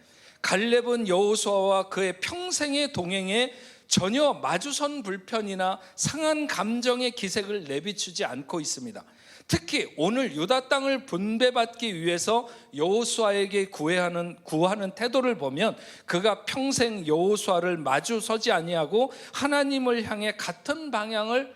갈렙은 여호수아와 그의 평생의 동행에 전혀 마주선 불편이나 상한 감정의 기색을 내비추지 않고 있습니다. 특히 오늘 유다 땅을 분배받기 위해서 여호수아에게 구하는 태도를 보면 그가 평생 여호수아를 마주서지 아니하고 하나님을 향해 같은 방향을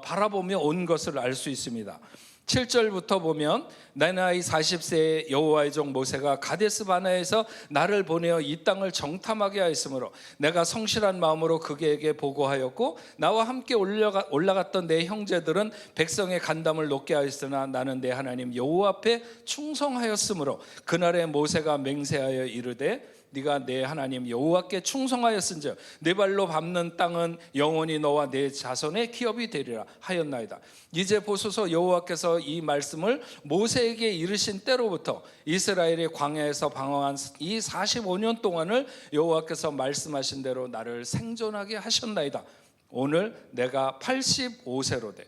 바라보며 온 것을 알 수 있습니다. 7절부터 보면 내 나이 40세에 여호와의 종 모세가 가데스 바네아에서 나를 보내어 이 땅을 정탐하게 하였으므로 내가 성실한 마음으로 그에게 보고하였고 나와 함께 올라갔던 내 형제들은 백성의 간담을 높게 하였으나 나는 내 하나님 여호와 앞에 충성하였으므로 그날에 모세가 맹세하여 이르되 네가 내 하나님 여호와께 충성하였은즉 네 발로 밟는 땅은 영원히 너와 내 자손의 기업이 되리라 하였나이다. 이제 보소서 여호와께서 이 말씀을 모세에게 이르신 때로부터 이스라엘의 광야에서 방황한 이 45년 동안을 여호와께서 말씀하신 대로 나를 생존하게 하셨나이다. 오늘 내가 85세로 돼.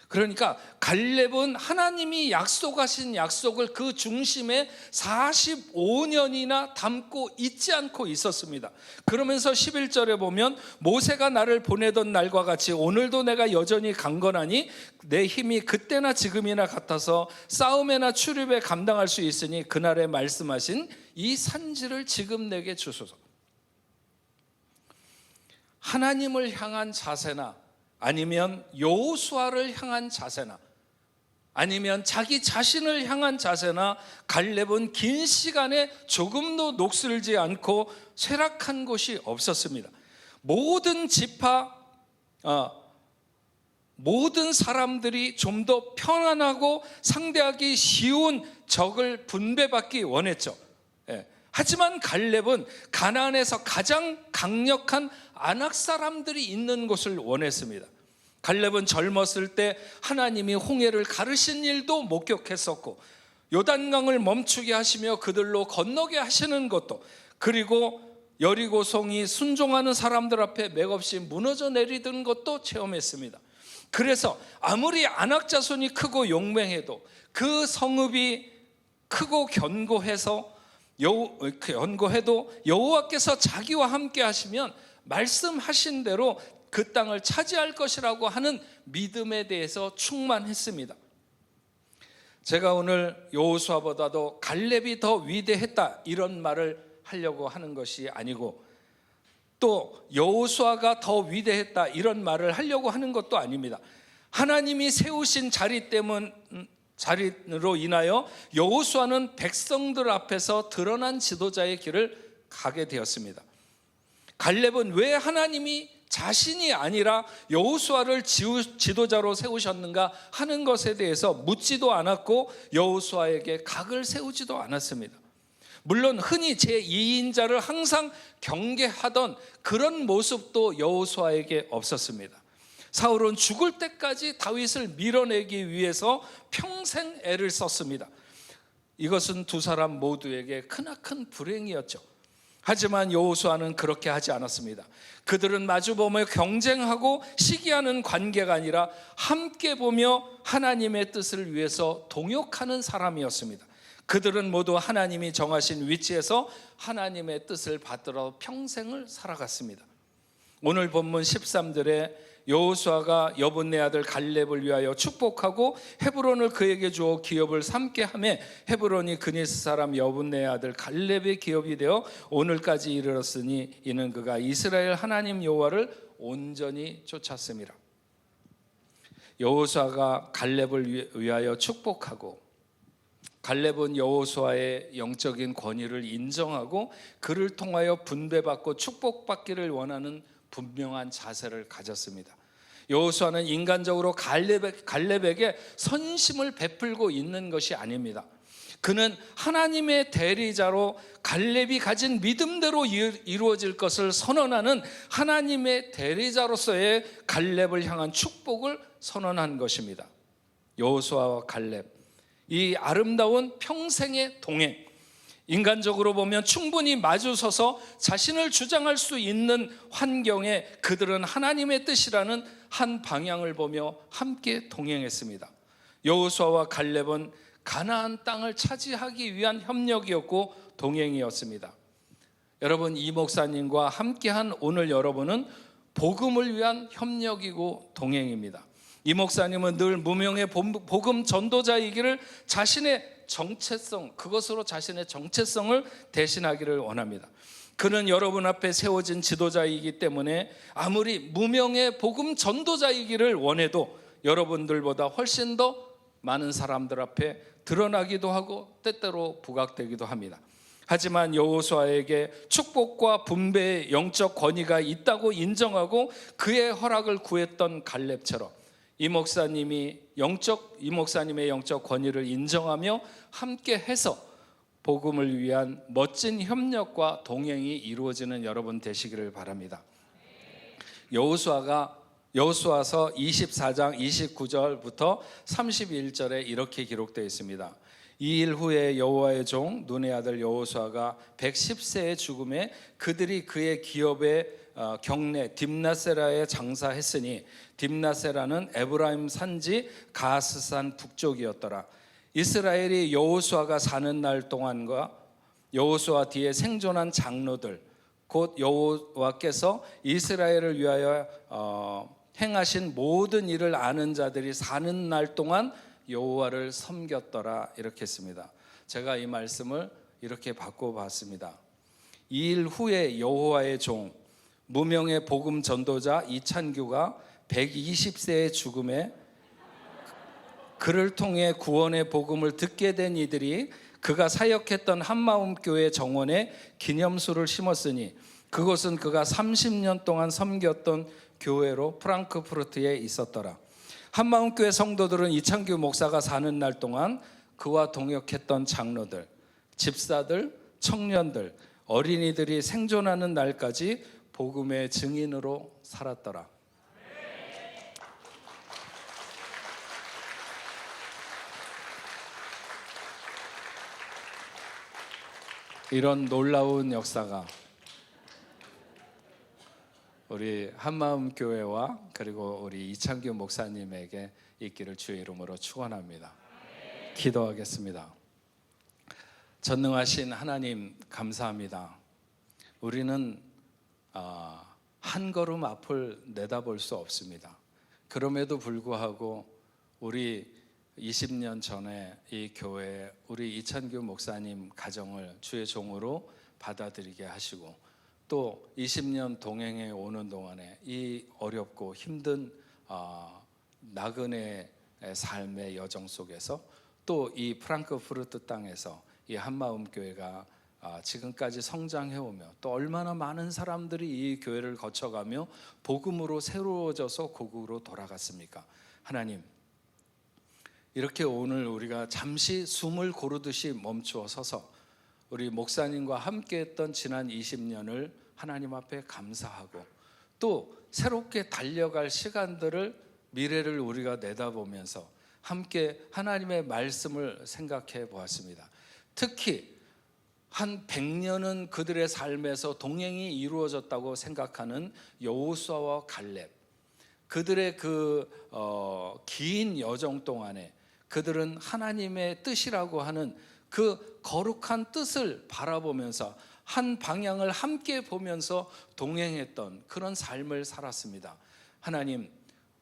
그러니까 갈렙은 하나님이 약속하신 약속을 그 중심에 45년이나 담고 있지 않고 있었습니다. 그러면서 11절에 보면 모세가 나를 보내던 날과 같이 오늘도 내가 여전히 강건하니 내 힘이 그때나 지금이나 같아서 싸움에나 출입에 감당할 수 있으니 그날에 말씀하신 이 산지를 지금 내게 주소서. 하나님을 향한 자세나 아니면 여호수아를 향한 자세나 아니면 자기 자신을 향한 자세나 갈렙은 긴 시간에 조금도 녹슬지 않고 쇠락한 곳이 없었습니다. 모든 지파, 모든 사람들이 좀 더 편안하고 상대하기 쉬운 적을 분배받기 원했죠. 하지만 갈렙은 가나안에서 가장 강력한 아낙 사람들이 있는 곳을 원했습니다. 갈렙은 젊었을 때 하나님이 홍해를 가르신 일도 목격했었고 요단강을 멈추게 하시며 그들로 건너게 하시는 것도, 그리고 여리고성이 순종하는 사람들 앞에 맥없이 무너져 내리던 것도 체험했습니다. 그래서 아무리 아낙 자손이 크고 용맹해도 그 성읍이 크고 견고해도 여호와께서 자기와 함께 하시면 말씀하신 대로 그 땅을 차지할 것이라고 하는 믿음에 대해서 충만했습니다. 제가 오늘 여호수아보다도 갈렙이 더 위대했다 이런 말을 하려고 하는 것이 아니고, 또 여호수아가 더 위대했다 이런 말을 하려고 하는 것도 아닙니다. 하나님이 세우신 자리로 인하여 여호수아는 백성들 앞에서 드러난 지도자의 길을 가게 되었습니다. 갈렙은 왜 하나님이 자신이 아니라 여호수아를 지도자로 세우셨는가 하는 것에 대해서 묻지도 않았고 여호수아에게 각을 세우지도 않았습니다. 물론 흔히 제2인자를 항상 경계하던 그런 모습도 여호수아에게 없었습니다. 사울은 죽을 때까지 다윗을 밀어내기 위해서 평생 애를 썼습니다. 이것은 두 사람 모두에게 크나큰 불행이었죠. 하지만 여호수아는 그렇게 하지 않았습니다. 그들은 마주보며 경쟁하고 시기하는 관계가 아니라 함께 보며 하나님의 뜻을 위해서 동역하는 사람이었습니다. 그들은 모두 하나님이 정하신 위치에서 하나님의 뜻을 받들어 평생을 살아갔습니다. 오늘 본문 13절에 여호수아가 여분네 아들 갈렙을 위하여 축복하고 헤브론을 그에게 주어 기업을 삼게 하매 헤브론이 그니스 사람 여분네 아들 갈렙의 기업이 되어 오늘까지 이르렀으니 이는 그가 이스라엘 하나님 여호와를 온전히 쫓았습니다. 여호수아가 갈렙을 위하여 축복하고, 갈렙은 여호수아의 영적인 권위를 인정하고 그를 통하여 분배받고 축복받기를 원하는 분명한 자세를 가졌습니다. 여호수아는 인간적으로 갈렙에게 선심을 베풀고 있는 것이 아닙니다. 그는 하나님의 대리자로 갈렙이 가진 믿음대로 이루어질 것을 선언하는 하나님의 대리자로서의 갈렙을 향한 축복을 선언한 것입니다. 여호수아와 갈렙, 이 아름다운 평생의 동행, 인간적으로 보면 충분히 마주서서 자신을 주장할 수 있는 환경에 그들은 하나님의 뜻이라는 한 방향을 보며 함께 동행했습니다. 여호수아와 갈렙은 가나안 땅을 차지하기 위한 협력이었고 동행이었습니다. 여러분, 이 목사님과 함께한 오늘 여러분은 복음을 위한 협력이고 동행입니다. 이 목사님은 늘 무명의 복음 전도자이기를 자신의 정체성, 그것으로 자신의 정체성을 대신하기를 원합니다. 그는 여러분 앞에 세워진 지도자이기 때문에 아무리 무명의 복음 전도자이기를 원해도 여러분들보다 훨씬 더 많은 사람들 앞에 드러나기도 하고 때때로 부각되기도 합니다. 하지만 여호수아에게 축복과 분배의 영적 권위가 있다고 인정하고 그의 허락을 구했던 갈렙처럼 이 목사님의 영적 권위를 인정하며 함께 해서 복음을 위한 멋진 협력과 동행이 이루어지는 여러분 되시기를 바랍니다. 여호수아서 24장 29절부터 31절에 이렇게 기록되어 있습니다. 이 일 후에 여호와의 종 눈의 아들 여호수아가 110세의 죽음에 그들이 그의 기업의 경내 딥나세라에 장사했으니 딥나세라는 에브라임 산지 가스산 북쪽이었더라. 이스라엘이 여호수아가 사는 날 동안과 여호수아 뒤에 생존한 장로들, 곧 여호와께서 이스라엘을 위하여 행하신 모든 일을 아는 자들이 사는 날 동안 여호와를 섬겼더라, 이렇게 했습니다. 제가 이 말씀을 이렇게 바꿔봤습니다. 이 일 후에 여호와의 종, 무명의 복음 전도자 이찬규가 120세의 죽음에 그를 통해 구원의 복음을 듣게 된 이들이 그가 사역했던 한마음교회 정원에 기념수를 심었으니 그곳은 그가 30년 동안 섬겼던 교회로 프랑크푸르트에 있었더라. 한마음교회 성도들은 이창규 목사가 사는 날 동안 그와 동역했던 장로들, 집사들, 청년들, 어린이들이 생존하는 날까지 복음의 증인으로 살았더라. 이런 놀라운 역사가 우리 한마음교회와 그리고 우리 이창규 목사님에게 있기를 주의 이름으로 축원합니다. 기도하겠습니다. 전능하신 하나님 감사합니다. 우리는 한 걸음 앞을 내다볼 수 없습니다. 그럼에도 불구하고 우리 20년 전에 이 교회에 우리 이찬규 목사님 가정을 주의 종으로 받아들이게 하시고 또 20년 동행해 오는 동안에 이 어렵고 힘든 나그네 삶의 여정 속에서 또 이 프랑크푸르트 땅에서 이 한마음교회가 지금까지 성장해오며 또 얼마나 많은 사람들이 이 교회를 거쳐가며 복음으로 새로워져서 고국으로 돌아갔습니까? 하나님, 이렇게 오늘 우리가 잠시 숨을 고르듯이 멈추어 서서 우리 목사님과 함께했던 지난 20년을 하나님 앞에 감사하고 또 새롭게 달려갈 시간들을 미래를 우리가 내다보면서 함께 하나님의 말씀을 생각해 보았습니다. 특히 한 100년은 그들의 삶에서 동행이 이루어졌다고 생각하는 여호수아와 갈렙, 그들의 긴 여정 동안에 그들은 하나님의 뜻이라고 하는 그 거룩한 뜻을 바라보면서 한 방향을 함께 보면서 동행했던 그런 삶을 살았습니다. 하나님,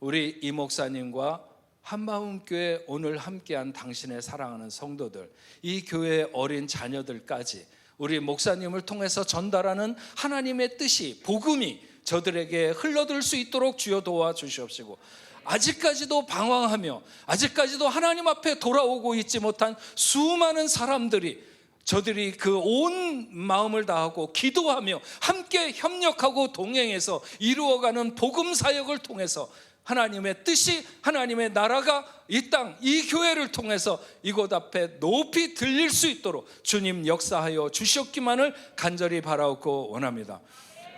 우리 이 목사님과 한마음교회 오늘 함께한 당신의 사랑하는 성도들, 이 교회의 어린 자녀들까지 우리 목사님을 통해서 전달하는 하나님의 뜻이, 복음이 저들에게 흘러들 수 있도록 주여 도와주시옵시고, 아직까지도 방황하며 아직까지도 하나님 앞에 돌아오고 있지 못한 수많은 사람들이 저들이 그 온 마음을 다하고 기도하며 함께 협력하고 동행해서 이루어가는 복음 사역을 통해서 하나님의 뜻이, 하나님의 나라가 이 땅, 이 교회를 통해서 이곳 앞에 높이 들릴 수 있도록 주님 역사하여 주시옵기만을 간절히 바라옵고 원합니다.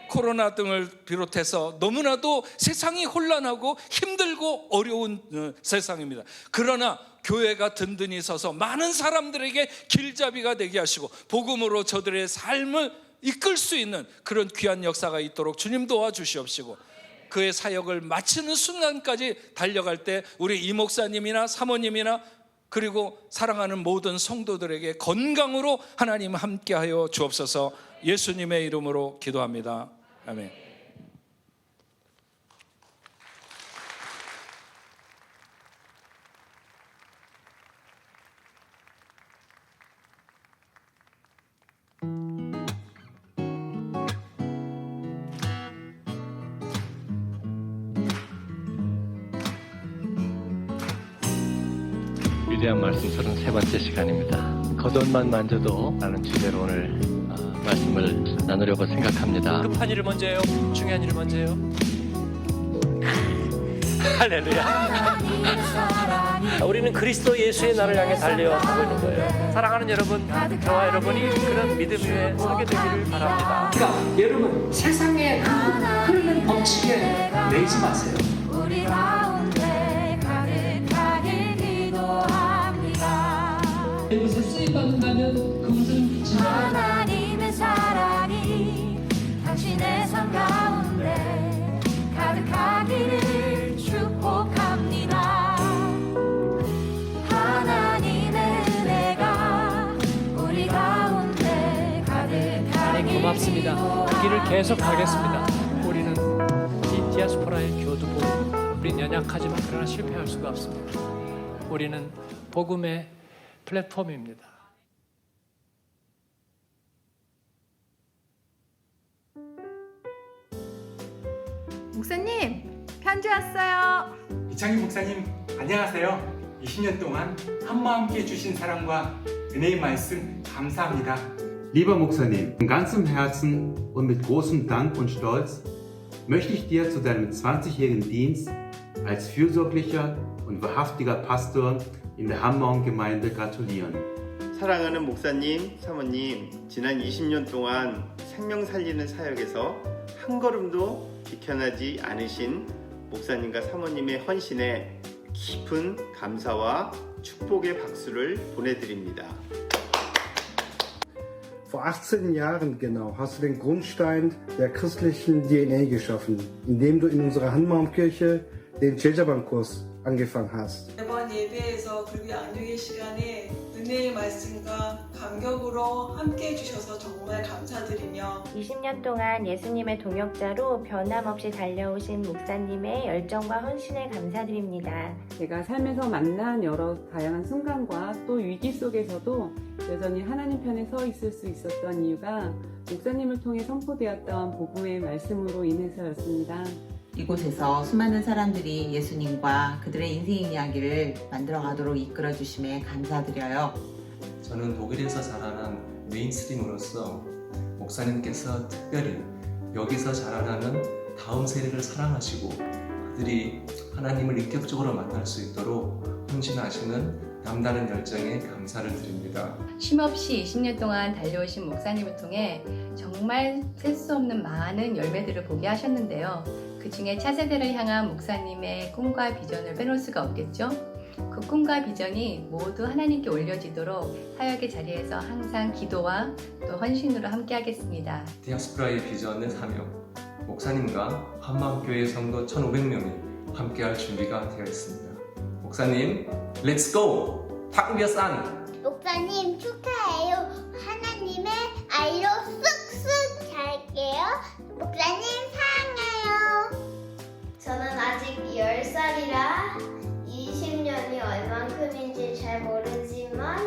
코로나 등을 비롯해서 너무나도 세상이 혼란하고 힘들고 어려운 세상입니다. 그러나 교회가 든든히 서서 많은 사람들에게 길잡이가 되게 하시고 복음으로 저들의 삶을 이끌 수 있는 그런 귀한 역사가 있도록 주님 도와주시옵시고, 그의 사역을 마치는 순간까지 달려갈 때 우리 이 목사님이나 사모님이나 그리고 사랑하는 모든 성도들에게 건강으로 하나님 함께하여 주옵소서. 예수님의 이름으로 기도합니다. 아멘. 위대한 말씀 33번째 시간입니다. 겉옷만 만져도 라는 주제로 오늘 말씀을 나누려고 생각합니다. 급한 일을 먼저 해요? 중요한 일을 먼저 해요? 할렐루야. 우리는 그리스도 예수의 나를 향해 달려가고 있는 거예요. 사랑하는 여러분, 저와 여러분이 그런 믿음 위에 서게 되기를 바랍니다. 그러니까 여러분, 세상에 흐르는 법칙에 매이지 마세요. 우리 가운데 가득하게 기도합니다. 이곳에 쓰임받는다면 그것은 하나님의 사랑이 당신의 삶 가운데 가득하기를 축복합니다. 하나님의 은혜가 우리 가운데 가득하게 고맙습니다. 그 길을 계속 가겠습니다. 우리는 이 디아스포라의 교두보, 우린 연약하지만 그러나 실패할 수가 없습니다. 우리는 복음의 플랫폼입니다. 목사님, 편지 왔어요. 이창규 목사님, 안녕하세요. 20년 동안 한마음께 주신 사랑과 은혜의 말씀 감사합니다. Lieber Muxanim, von ganzem Herzen und mit großem Dank und Stolz möchte ich dir zu deinem 20-jährigen Dienst als fürsorglicher und wahrhaftiger Pastor in der Hammaum-Gemeinde gratulieren. 사랑하는 목사님, 사모님, 지난 20년 동안 생명 살리는 사역에서 한 걸음도 비켜나지 않으신 목사님과 사모님의 헌신에 깊은 감사와 축복의 박수를 보내드립니다. Vor 18 Jahren genau hast du den Grundstein der christlichen DNA geschaffen, indem du in unserer Hanmaumkirche den 제자반kurs angefangen hast. 이번 예배에서 그리고 양육의 시간에 은혜의 말씀과 감격으로 함께 해주셔서 정말 감사드리며 20년 동안 예수님의 동역자로 변함없이 달려오신 목사님의 열정과 헌신에 감사드립니다. 제가 삶에서 만난 여러 다양한 순간과 또 위기 속에서도 여전히 하나님 편에 서 있을 수 있었던 이유가 목사님을 통해 선포되었던 복음의 말씀으로 인해서였습니다. 이곳에서 수많은 사람들이 예수님과 그들의 인생 이야기를 만들어가도록 이끌어 주심에 감사드려요. 저는 독일에서 자라난 메인스트림으로서 목사님께서 특별히 여기서 자라나는 다음 세대를 사랑하시고 그들이 하나님을 인격적으로 만날 수 있도록 헌신하시는 남다른 열정에 감사를 드립니다. 쉼없이 20년 동안 달려오신 목사님을 통해 정말 셀 수 없는 많은 열매들을 보게 하셨는데요. 그 중에 차세대를 향한 목사님의 꿈과 비전을 빼놓을 수가 없겠죠. 그 꿈과 비전이 모두 하나님께 올려지도록 사역의 자리에서 항상 기도와 또 헌신으로 함께 하겠습니다. 디아스포라의 비전은 사명, 목사님과 한마음교회 성도 1,500명이 함께할 준비가 되어 있습니다. 목사님, 렛츠 고! 탁비어산! 목사님 축하해요. 하나님의 아이로 쑥쑥 자랄게요. 목사님 사랑해요. 저는 아직 10살이라 20년이 얼만큼인지 잘 모르지만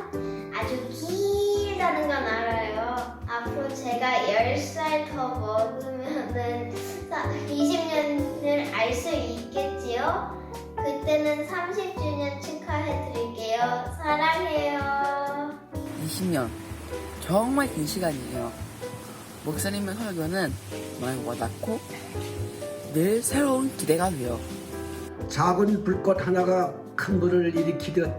아주 길다는 건 알아요. 앞으로 제가 10살 더 먹으면은 20년을 알 수 있겠지요? 그때는 30주년 축하해드릴게요. 사랑해요. 20년 정말 긴 시간이에요. 목사님의 설교는 많이 와닿고 늘 새로운 기대가 돼요. 작은 불꽃 하나가 큰 불을 일으키듯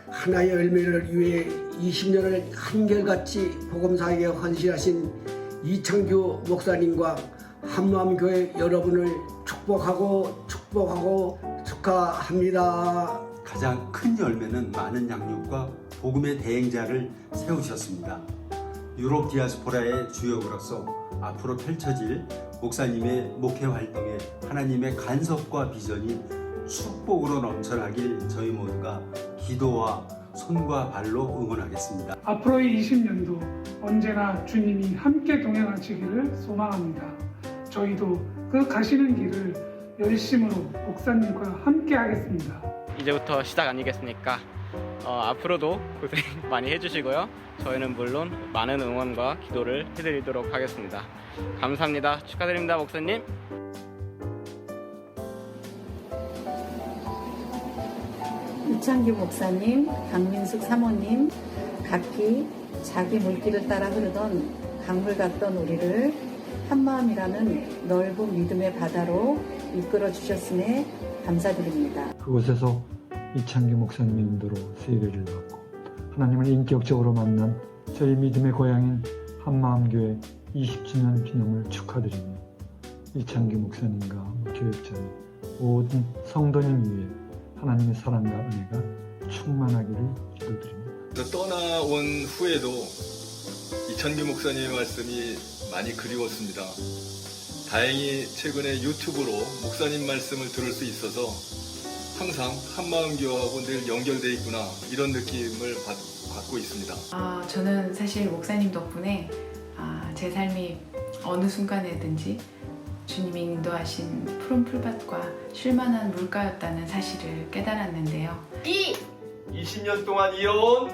하나의 열매를 위해 20년을 한결같이 복음사에게 헌신하신 이창규 목사님과 한마음교회 여러분을 축복하고 축하합니다. 가장 큰 열매는 많은 양육과 복음의 대행자를 세우셨습니다. 유럽 디아스포라의 주역으로서 앞으로 펼쳐질 목사님의 목회 활동에 하나님의 간섭과 비전이 축복으로 넘쳐나길 저희 모두가 기도와 손과 발로 응원하겠습니다. 앞으로의 20년도 언제나 주님이 함께 동행하시기를 소망합니다. 저희도 그 가시는 길을 열심으로 목사님과 함께 하겠습니다. 이제부터 시작 아니겠습니까? 앞으로도 고생 많이 해주시고요. 저희는 물론 많은 응원과 기도를 해드리도록 하겠습니다. 감사합니다. 축하드립니다, 목사님. 이창규 목사님, 강민숙 사모님, 각기 자기 물길을 따라 흐르던 강물 같던 우리를 한마음이라는 넓은 믿음의 바다로 이끌어 주셨으니 감사드립니다. 그곳에서 이창규 목사님의 인도로 세례를 받고 하나님을 인격적으로 만난 저희 믿음의 고향인 한마음교회 20주년 기념을 축하드리며 이창규 목사님과 교육자님 모든 성도님 위해 하나님의 사랑과 은혜가 충만하기를 기도드립니다. 떠나온 후에도 이창규 목사님의 말씀이 많이 그리웠습니다. 다행히 최근에 유튜브로 목사님 말씀을 들을 수 있어서 항상 한마음교회하고 늘 연결되어 있구나 이런 느낌을 받고 있습니다. 저는 사실 목사님 덕분에 제 삶이 어느 순간에든지 주님이 인도하신 푸른 풀밭과 쉴만한 물가였다는 사실을 깨달았는데요. 20년 동안 이어온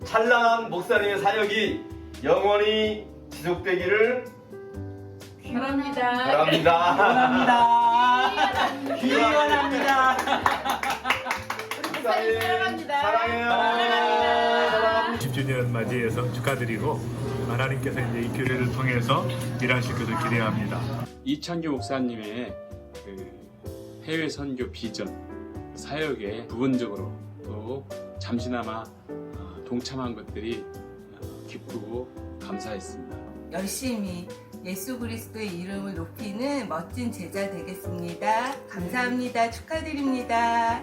찬란한 목사님의 사역이 영원히 지속되기를 기원합니다. 기원합니다. 기원합니다. 목사님 사랑합니다. 사랑해요. 10주년 맞이해서 축하드리고 하나님께서 이제 이 교회를 통해서 일하실 것을 기대합니다. 이창규 목사님의 그 해외 선교 비전 사역에 부분적으로 또 잠시나마 동참한 것들이 기쁘고 감사했습니다. 열심히 예수 그리스도의 이름을 높이는 멋진 제자 되겠습니다. 감사합니다. 축하드립니다.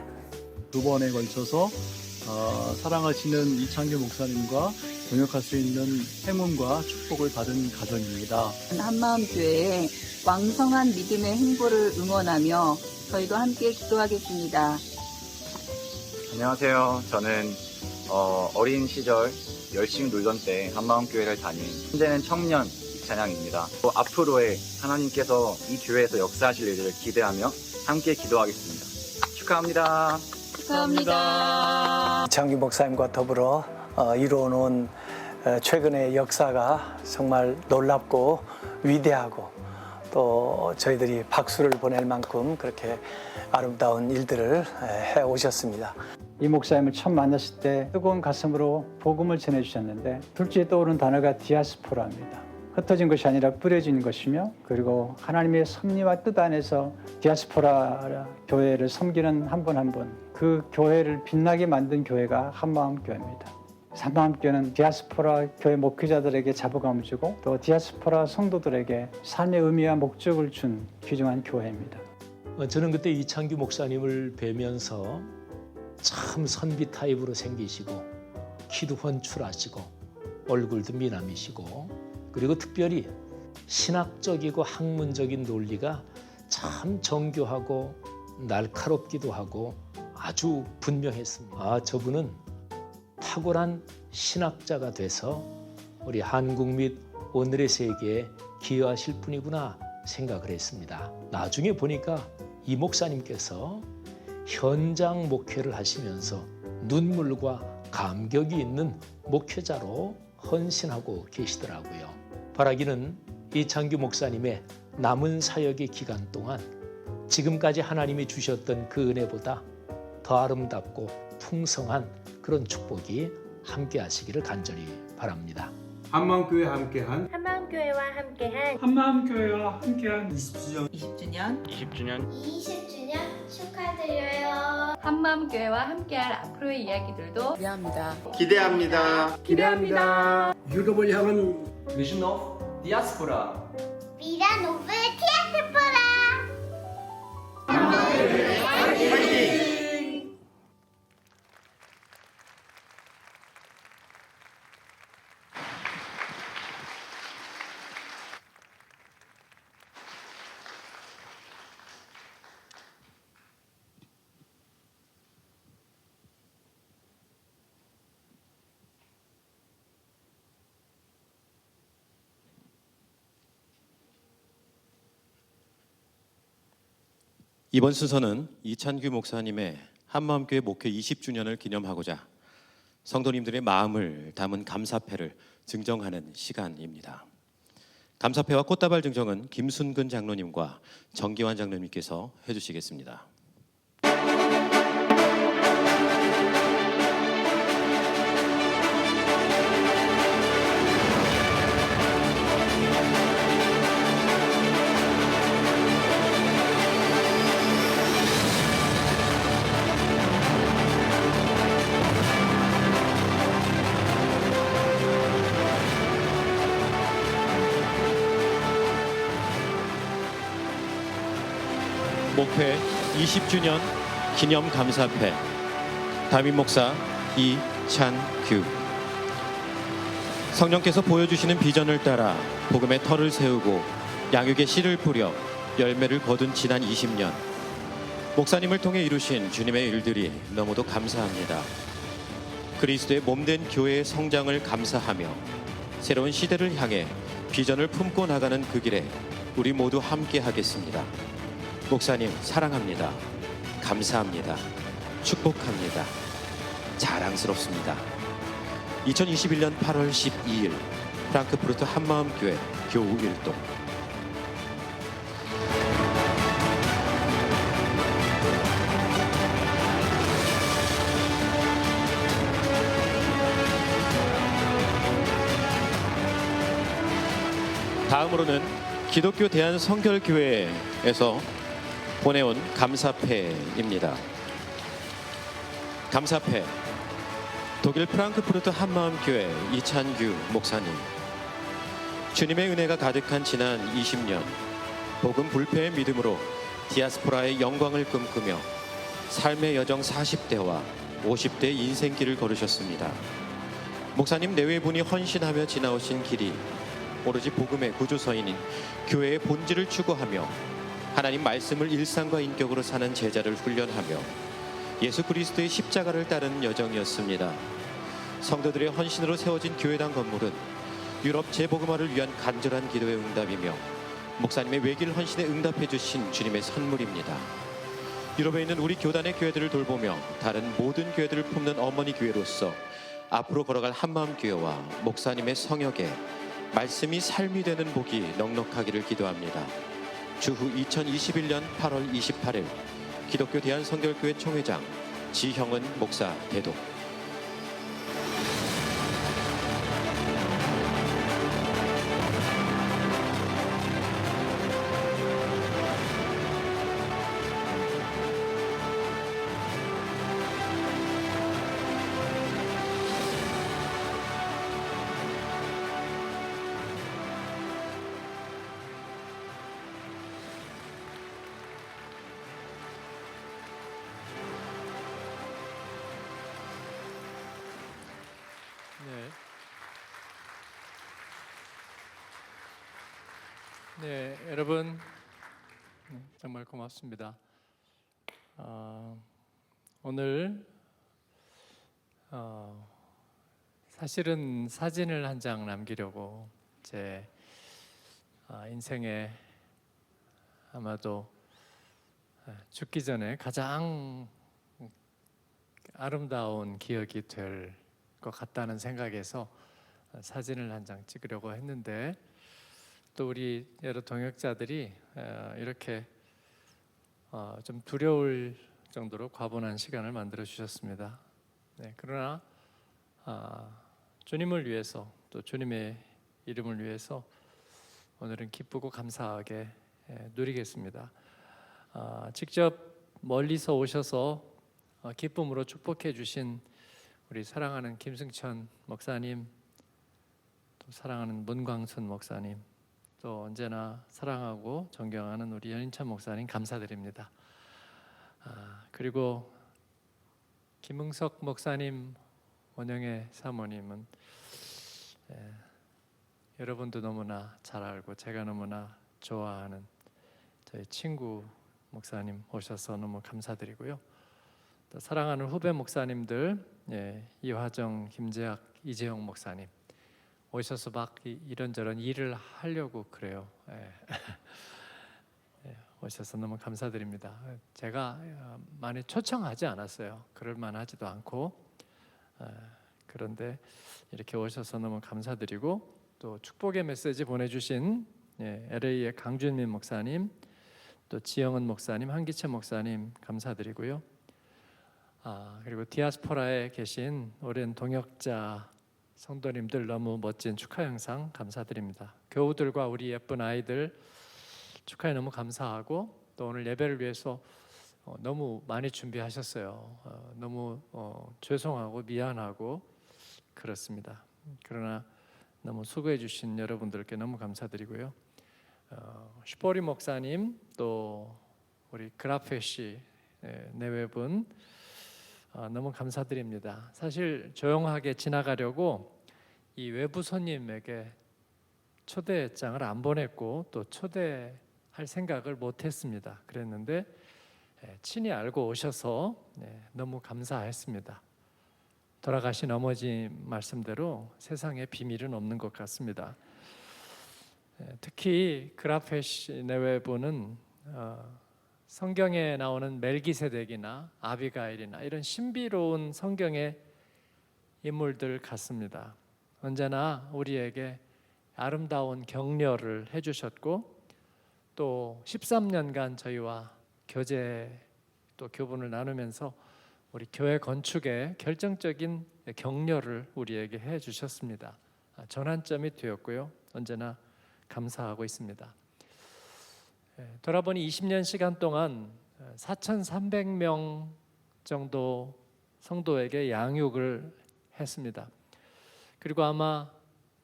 두 번에 걸쳐서 사랑하시는 이창규 목사님과 동역할 수 있는 행운과 축복을 받은 가정입니다. 한마음교회의 왕성한 믿음의 행보를 응원하며 저희도 함께 기도하겠습니다. 안녕하세요. 저는 어린 시절 열심히 놀던 때 한마음교회를 다닌 현재는 청년 이찬양입니다. 또 앞으로의 하나님께서 이 교회에서 역사하실 일들을 기대하며 함께 기도하겠습니다. 축하합니다. 축하합니다. 이창규 목사님과 더불어 이루어놓은 최근의 역사가 정말 놀랍고 위대하고 또 저희들이 박수를 보낼 만큼 그렇게 아름다운 일들을 해 오셨습니다. 이 목사님을 처음 만났을 때 뜨거운 가슴으로 복음을 전해주셨는데 둘째 떠오르는 단어가 디아스포라입니다. 흩어진 것이 아니라 뿌려진 것이며 그리고 하나님의 섭리와 뜻 안에서 디아스포라 교회를 섬기는 한 분 한 분 그 교회를 빛나게 만든 교회가 한마음교회입니다. 한마음교회는 디아스포라 교회 목회자들에게 자부감을 주고 또 디아스포라 성도들에게 삶의 의미와 목적을 준 귀중한 교회입니다. 저는 그때 이창규 목사님을 뵈면서 참 선비 타입으로 생기시고 키도 훤출하시고 얼굴도 미남이시고 그리고 특별히 신학적이고 학문적인 논리가 참 정교하고 날카롭기도 하고 아주 분명했습니다. 저분은 탁월한 신학자가 돼서 우리 한국 및 오늘의 세계에 기여하실 분이구나 생각을 했습니다. 나중에 보니까 이 목사님께서 현장 목회를 하시면서 눈물과 감격이 있는 목회자로 헌신하고 계시더라고요. 바라기는 이창규 목사님의 남은 사역의 기간 동안 지금까지 하나님이 주셨던 그 은혜보다 더 아름답고 풍성한 그런 축복이 함께 하시기를 간절히 바랍니다. 한마음교회와 함께한 20주년 축하드려요. 한마음교회와 함께할 앞으로의 이야기들도 기대합니다. 유럽을 향한 Vision of Diaspora. 미란 오브 티아스포라. 이번 순서는 이찬규 목사님의 한마음교회 목회 20주년을 기념하고자 성도님들의 마음을 담은 감사패를 증정하는 시간입니다. 감사패와 꽃다발 증정은 김순근 장로님과 정기환 장로님께서 해주시겠습니다. 목회 20주년 기념 감사패 담임 목사 이찬규. 성령께서 보여주시는 비전을 따라 복음의 터를 세우고 양육의 씨를 뿌려 열매를 거둔 지난 20년. 목사님을 통해 이루신 주님의 일들이 너무도 감사합니다. 그리스도의 몸된 교회의 성장을 감사하며 새로운 시대를 향해 비전을 품고 나가는 그 길에 우리 모두 함께 하겠습니다. 목사님 사랑합니다. 감사합니다. 축복합니다. 자랑스럽습니다. 2021년 8월 12일 프랑크푸르트 한마음교회 교우 일동. 다음으로는 기독교 대한성결교회에서 보내온 감사패입니다. 감사패 독일 프랑크푸르트 한마음교회 이찬규 목사님. 주님의 은혜가 가득한 지난 20년 복음 불패의 믿음으로 디아스포라의 영광을 꿈꾸며 삶의 여정 40대와 50대의 인생길을 걸으셨습니다. 목사님 내외분이 헌신하며 지나오신 길이 오로지 복음의 구조서인인 교회의 본질을 추구하며 하나님 말씀을 일상과 인격으로 사는 제자를 훈련하며 예수 그리스도의 십자가를 따르는 여정이었습니다. 성도들의 헌신으로 세워진 교회당 건물은 유럽 재복음화를 위한 간절한 기도의 응답이며 목사님의 외길 헌신에 응답해 주신 주님의 선물입니다. 유럽에 있는 우리 교단의 교회들을 돌보며 다른 모든 교회들을 품는 어머니 교회로서 앞으로 걸어갈 한마음교회와 목사님의 성역에 말씀이 삶이 되는 복이 넉넉하기를 기도합니다. 주후 2021년 8월 28일 기독교 대한성결교회 총회장 지형은 목사 대독. 네, 여러분 정말 고맙습니다. 오늘 사실은 사진을 한 장 남기려고 제 인생에 아마도 죽기 전에 가장 아름다운 기억이 될 것 같다는 생각에서 사진을 한 장 찍으려고 했는데 또 우리 여러 동역자들이 이렇게 좀 두려울 정도로 과분한 시간을 만들어 주셨습니다. 네, 그러나 주님을 위해서 또 주님의 이름을 위해서 오늘은 기쁘고 감사하게 누리겠습니다. 직접 멀리서 오셔서 기쁨으로 축복해 주신 우리 사랑하는 김승천 목사님, 또 사랑하는 문광순 목사님, 또 언제나 사랑하고 존경하는 우리 연인찬 목사님 감사드립니다. 그리고 김응석 목사님, 원영애 사모님은 여러분도 너무나 잘 알고 제가 너무나 좋아하는 저희 친구 목사님 오셔서 너무 감사드리고요. 또 사랑하는 후배 목사님들, 이화정, 김재학, 이재용 목사님 오셔서 막 이런저런 일을 하려고 그래요. 오셔서 너무 감사드립니다. 제가 많이 초청하지 않았어요. 그럴 만하지도 않고, 그런데 이렇게 오셔서 너무 감사드리고 또 축복의 메시지 보내주신 LA의 강준민 목사님, 또 지영은 목사님, 한기채 목사님 감사드리고요. 그리고 디아스포라에 계신 오랜 동역자 성도님들 너무 멋진 축하 영상 감사드립니다. 교우들과 우리 예쁜 아이들 축하에 너무 감사하고 또 오늘 예배를 위해서 너무 많이 준비하셨어요. 너무 죄송하고 미안하고 그렇습니다. 그러나 너무 수고해 주신 여러분들께 너무 감사드리고요. 슈퍼리 목사님 또 우리 그라페시 내외분 너무 감사드립니다. 사실 조용하게 지나가려고 이 외부 손님에게 초대장을 안 보냈고 또 초대할 생각을 못했습니다. 그랬는데 친히 알고 오셔서 너무 감사했습니다. 돌아가신 어머니 말씀대로 세상에 비밀은 없는 것 같습니다. 특히 그라페시 내외부는 성경에 나오는 멜기세덱이나 아비가일이나 이런 신비로운 성경의 인물들 같습니다. 언제나 우리에게 아름다운 격려를 해주셨고 또 13년간 저희와 교제 또 교분을 나누면서 우리 교회 건축에 결정적인 격려를 우리에게 해주셨습니다. 전환점이 되었고요. 언제나 감사하고 있습니다. 돌아보니 20년 시간 동안 4,300명 정도 성도에게 양육을 했습니다. 그리고 아마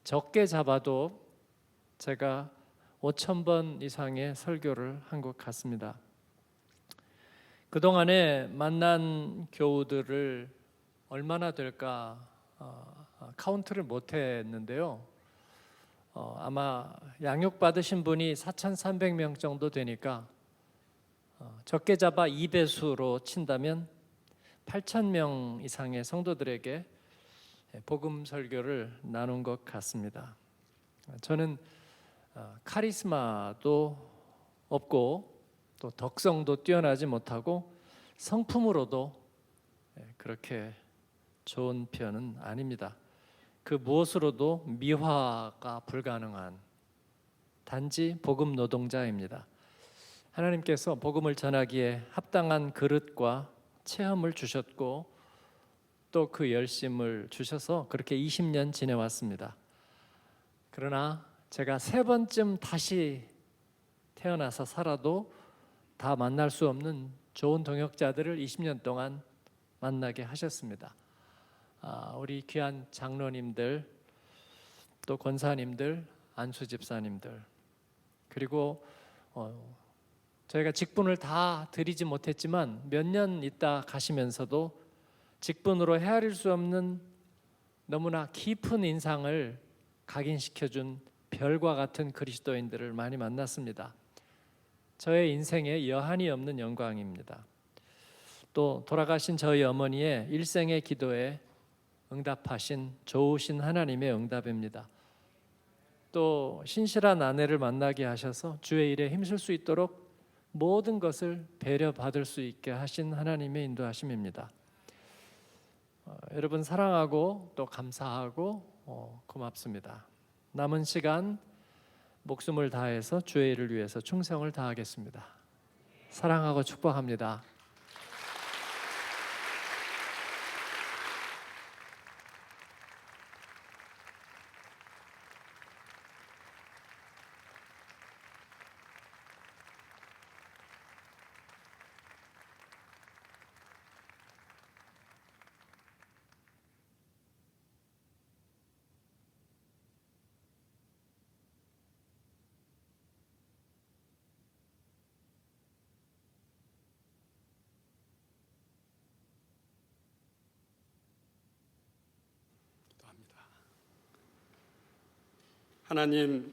적게 잡아도 제가 5,000번 이상의 설교를 한 것 같습니다. 그동안에 만난 교우들을 얼마나 될까 카운트를 못했는데요. 아마 양육받으신 분이 4,300명 정도 되니까 적게 잡아 2배수로 친다면 8,000명 이상의 성도들에게 복음 설교를 나눈 것 같습니다. 저는 카리스마도 없고 또 덕성도 뛰어나지 못하고 성품으로도 그렇게 좋은 편은 아닙니다. 그 무엇으로도 미화가 불가능한 단지 복음 노동자입니다. 하나님께서 복음을 전하기에 합당한 그릇과 체험을 주셨고 또 그 열심을 주셔서 그렇게 20년 지내왔습니다. 그러나 제가 3번쯤 다시 태어나서 살아도 다 만날 수 없는 좋은 동역자들을 20년 동안 만나게 하셨습니다. 우리 귀한 장로님들, 또 권사님들, 안수 집사님들, 그리고 저희가 직분을 다 드리지 못했지만 몇 년 있다 가시면서도 직분으로 헤아릴 수 없는 너무나 깊은 인상을 각인시켜준 별과 같은 그리스도인들을 많이 만났습니다. 저의 인생에 여한이 없는 영광입니다. 또 돌아가신 저희 어머니의 일생의 기도에 응답하신 좋으신 하나님의 응답입니다. 또 신실한 아내를 만나게 하셔서 주의 일에 힘쓸 수 있도록 모든 것을 배려받을 수 있게 하신 하나님의 인도하심입니다. 여러분 사랑하고 또 감사하고 고맙습니다. 남은 시간 목숨을 다해서 주의 일을 위해서 충성을 다하겠습니다. 사랑하고 축복합니다. 하나님,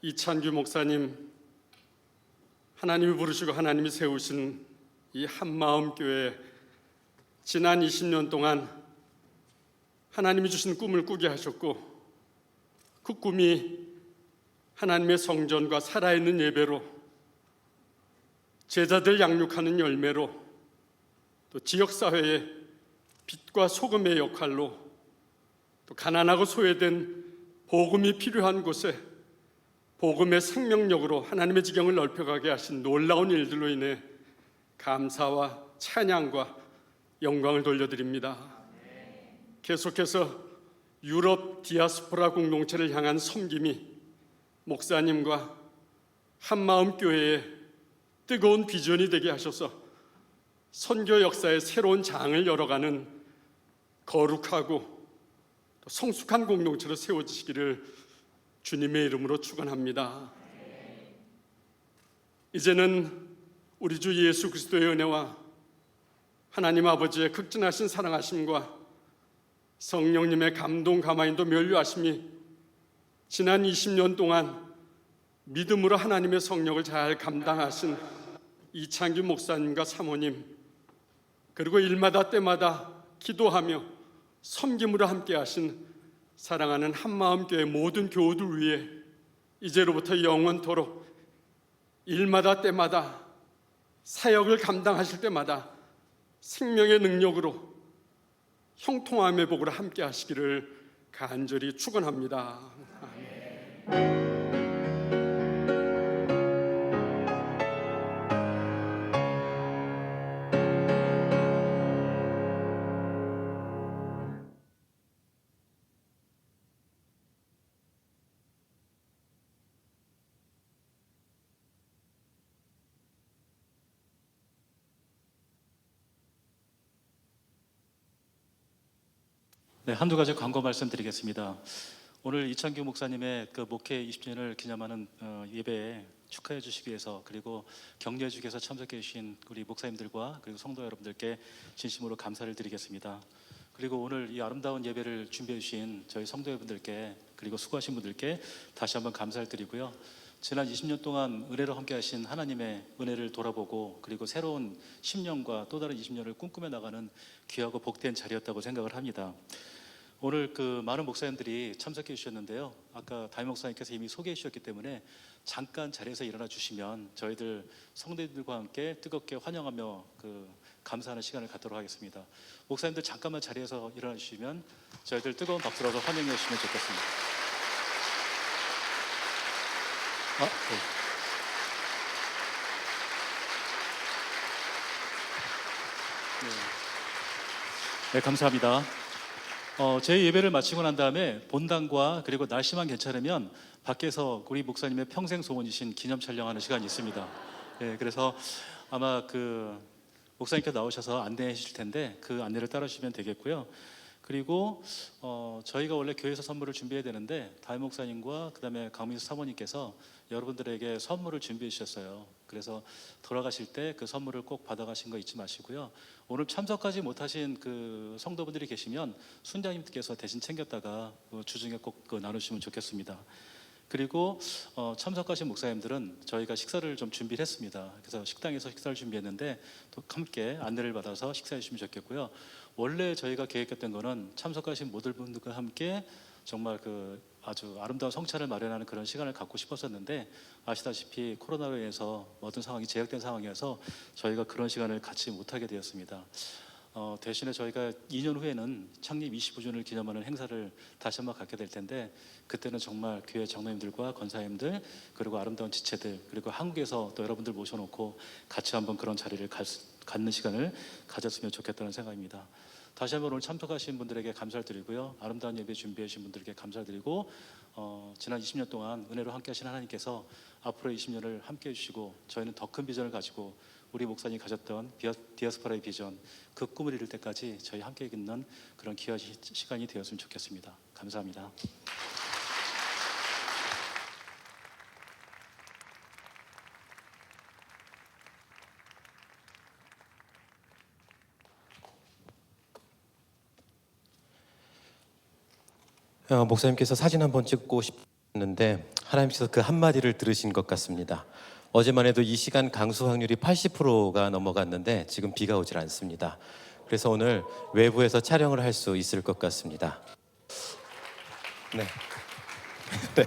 이찬규 목사님, 하나님이 부르시고 하나님이 세우신 이 한마음교회 지난 20년 동안 하나님이 주신 꿈을 꾸게 하셨고 그 꿈이 하나님의 성전과 살아있는 예배로 제자들 양육하는 열매로 또 지역사회의 빛과 소금의 역할로 또 가난하고 소외된 복음이 필요한 곳에 복음의 생명력으로 하나님의 지경을 넓혀가게 하신 놀라운 일들로 인해 감사와 찬양과 영광을 돌려드립니다. 계속해서 유럽 디아스포라 공동체를 향한 섬김이 목사님과 한마음교회의 뜨거운 비전이 되게 하셔서 선교 역사의 새로운 장을 열어가는 거룩하고 성숙한 공동체로 세워지시기를 주님의 이름으로 축원합니다. 이제는 우리 주 예수 그리스도의 은혜와 하나님 아버지의 극진하신 사랑하심과 성령님의 감동 가마인도 면류하심이 지난 20년 동안 믿음으로 하나님의 성령을 잘 감당하신 이창규 목사님과 사모님, 그리고 일마다 때마다 기도하며 섬김으로 함께 하신 사랑하는 한마음교회 모든 교우들 위해 이제로부터 영원토록 일마다 때마다 사역을 감당하실 때마다 생명의 능력으로 형통함의 복으로 함께 하시기를 간절히 축원합니다. 아멘. 네, 한두 가지 광고 말씀드리겠습니다. 오늘 이창규 목사님의 그 목회 20주년을 기념하는 예배에 축하해 주시기 위해서 그리고 격려해 주기 위해서 참석해 주신 우리 목사님들과 그리고 성도 여러분들께 진심으로 감사를 드리겠습니다. 그리고 오늘 이 아름다운 예배를 준비해 주신 저희 성도 여러분들께 그리고 수고하신 분들께 다시 한번 감사를 드리고요. 지난 20년 동안 은혜로 함께 하신 하나님의 은혜를 돌아보고 그리고 새로운 10년과 또 다른 20년을 꿈꾸며 나가는 귀하고 복된 자리였다고 생각을 합니다. 오늘 그 많은 목사님들이 참석해 주셨는데요. 아까 담임 목사님께서 이미 소개해 주셨기 때문에 잠깐 자리에서 일어나 주시면 저희들 성도들과 함께 뜨겁게 환영하며 그 감사하는 시간을 갖도록 하겠습니다. 목사님들 잠깐만 자리에서 일어나 주시면 저희들 뜨거운 박수라도 환영해 주시면 좋겠습니다. 네, 감사합니다. 제 예배를 마치고 난 다음에 본당과 그리고 날씨만 괜찮으면 밖에서 우리 목사님의 평생 소원이신 기념 촬영하는 시간이 있습니다. 네, 그래서 아마 그 목사님께서 나오셔서 안내해 주실 텐데 그 안내를 따라주시면 되겠고요. 그리고 저희가 원래 교회에서 선물을 준비해야 되는데 담임 목사님과 그다음에 강민수 사모님께서 여러분들에게 선물을 준비해 주셨어요. 그래서 돌아가실 때 그 선물을 꼭 받아가신 거 잊지 마시고요. 오늘 참석하지 못하신 그 성도분들이 계시면 순장님께서 대신 챙겼다가 주중에 꼭 나누시면 좋겠습니다. 그리고 참석하신 목사님들은 저희가 식사를 좀 준비를 했습니다. 그래서 식당에서 식사를 준비했는데 또 함께 안내를 받아서 식사해 주시면 좋겠고요. 원래 저희가 계획했던 거는 참석하신 모든 분들과 함께 정말 그 아주 아름다운 성찬을 마련하는 그런 시간을 갖고 싶었었는데 아시다시피 코로나로 인해서 모든 상황이 제약된 상황이어서 저희가 그런 시간을 갖지 못하게 되었습니다. 대신에 저희가 2년 후에는 창립 25주년을 기념하는 행사를 다시 한번 갖게 될 텐데 그때는 정말 교회 장로님들과 권사님들 그리고 아름다운 지체들 그리고 한국에서 또 여러분들 모셔놓고 같이 한번 그런 자리를 갖는 시간을 가졌으면 좋겠다는 생각입니다. 다시 한번 오늘 참석하신 분들에게 감사를 드리고요. 아름다운 예배 준비해 주신 분들께 감사를 드리고 지난 20년 동안 은혜로 함께 하신 하나님께서 앞으로의 20년을 함께 해주시고 저희는 더 큰 비전을 가지고 우리 목사님이 가졌던 디아스포라의 비전 그 꿈을 이룰 때까지 저희 함께 있는 그런 귀한 시간이 되었으면 좋겠습니다. 감사합니다. 목사님께서 사진 한번 찍고 싶었는데 하나님께서 그 한마디를 들으신 것 같습니다. 어제만 해도 이 시간 강수 확률이 80%가 넘어갔는데 지금 비가 오질 않습니다. 그래서 오늘 외부에서 촬영을 할 수 있을 것 같습니다. 네. 네.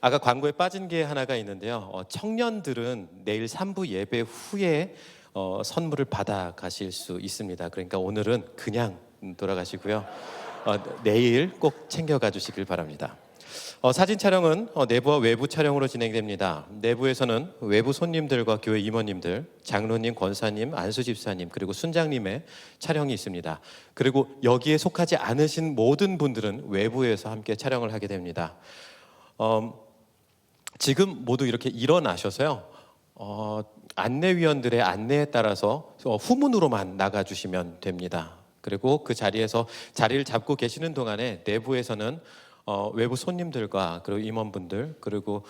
아까 광고에 빠진 게 하나가 있는데요. 청년들은 내일 3부 예배 후에 선물을 받아 가실 수 있습니다. 그러니까 오늘은 그냥 돌아가시고요. 내일 꼭 챙겨가 주시길 바랍니다. 사진 촬영은 내부와 외부 촬영으로 진행됩니다. 내부에서는 외부 손님들과 교회 임원님들, 장로님, 권사님, 안수집사님 그리고 순장님의 촬영이 있습니다. 그리고 여기에 속하지 않으신 모든 분들은 외부에서 함께 촬영을 하게 됩니다. 지금 모두 이렇게 일어나셔서요. 안내위원들의 안내에 따라서 후문으로만 나가주시면 됩니다. 그리고 그 자리에서 자리를 잡고 계시는 동안에 내부에서는 외부 손님들과 그리고 임원분들 그리고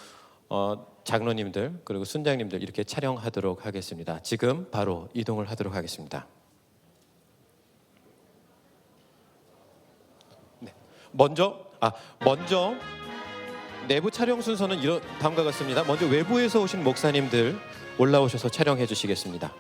장로님들 그리고 순장님들 이렇게 촬영하도록 하겠습니다. 지금 바로 이동을 하도록 하겠습니다. 네. 먼저 내부 촬영 순서는 다음과 같습니다. 먼저 외부에서 오신 목사님들 올라오셔서 촬영해 주시겠습니다.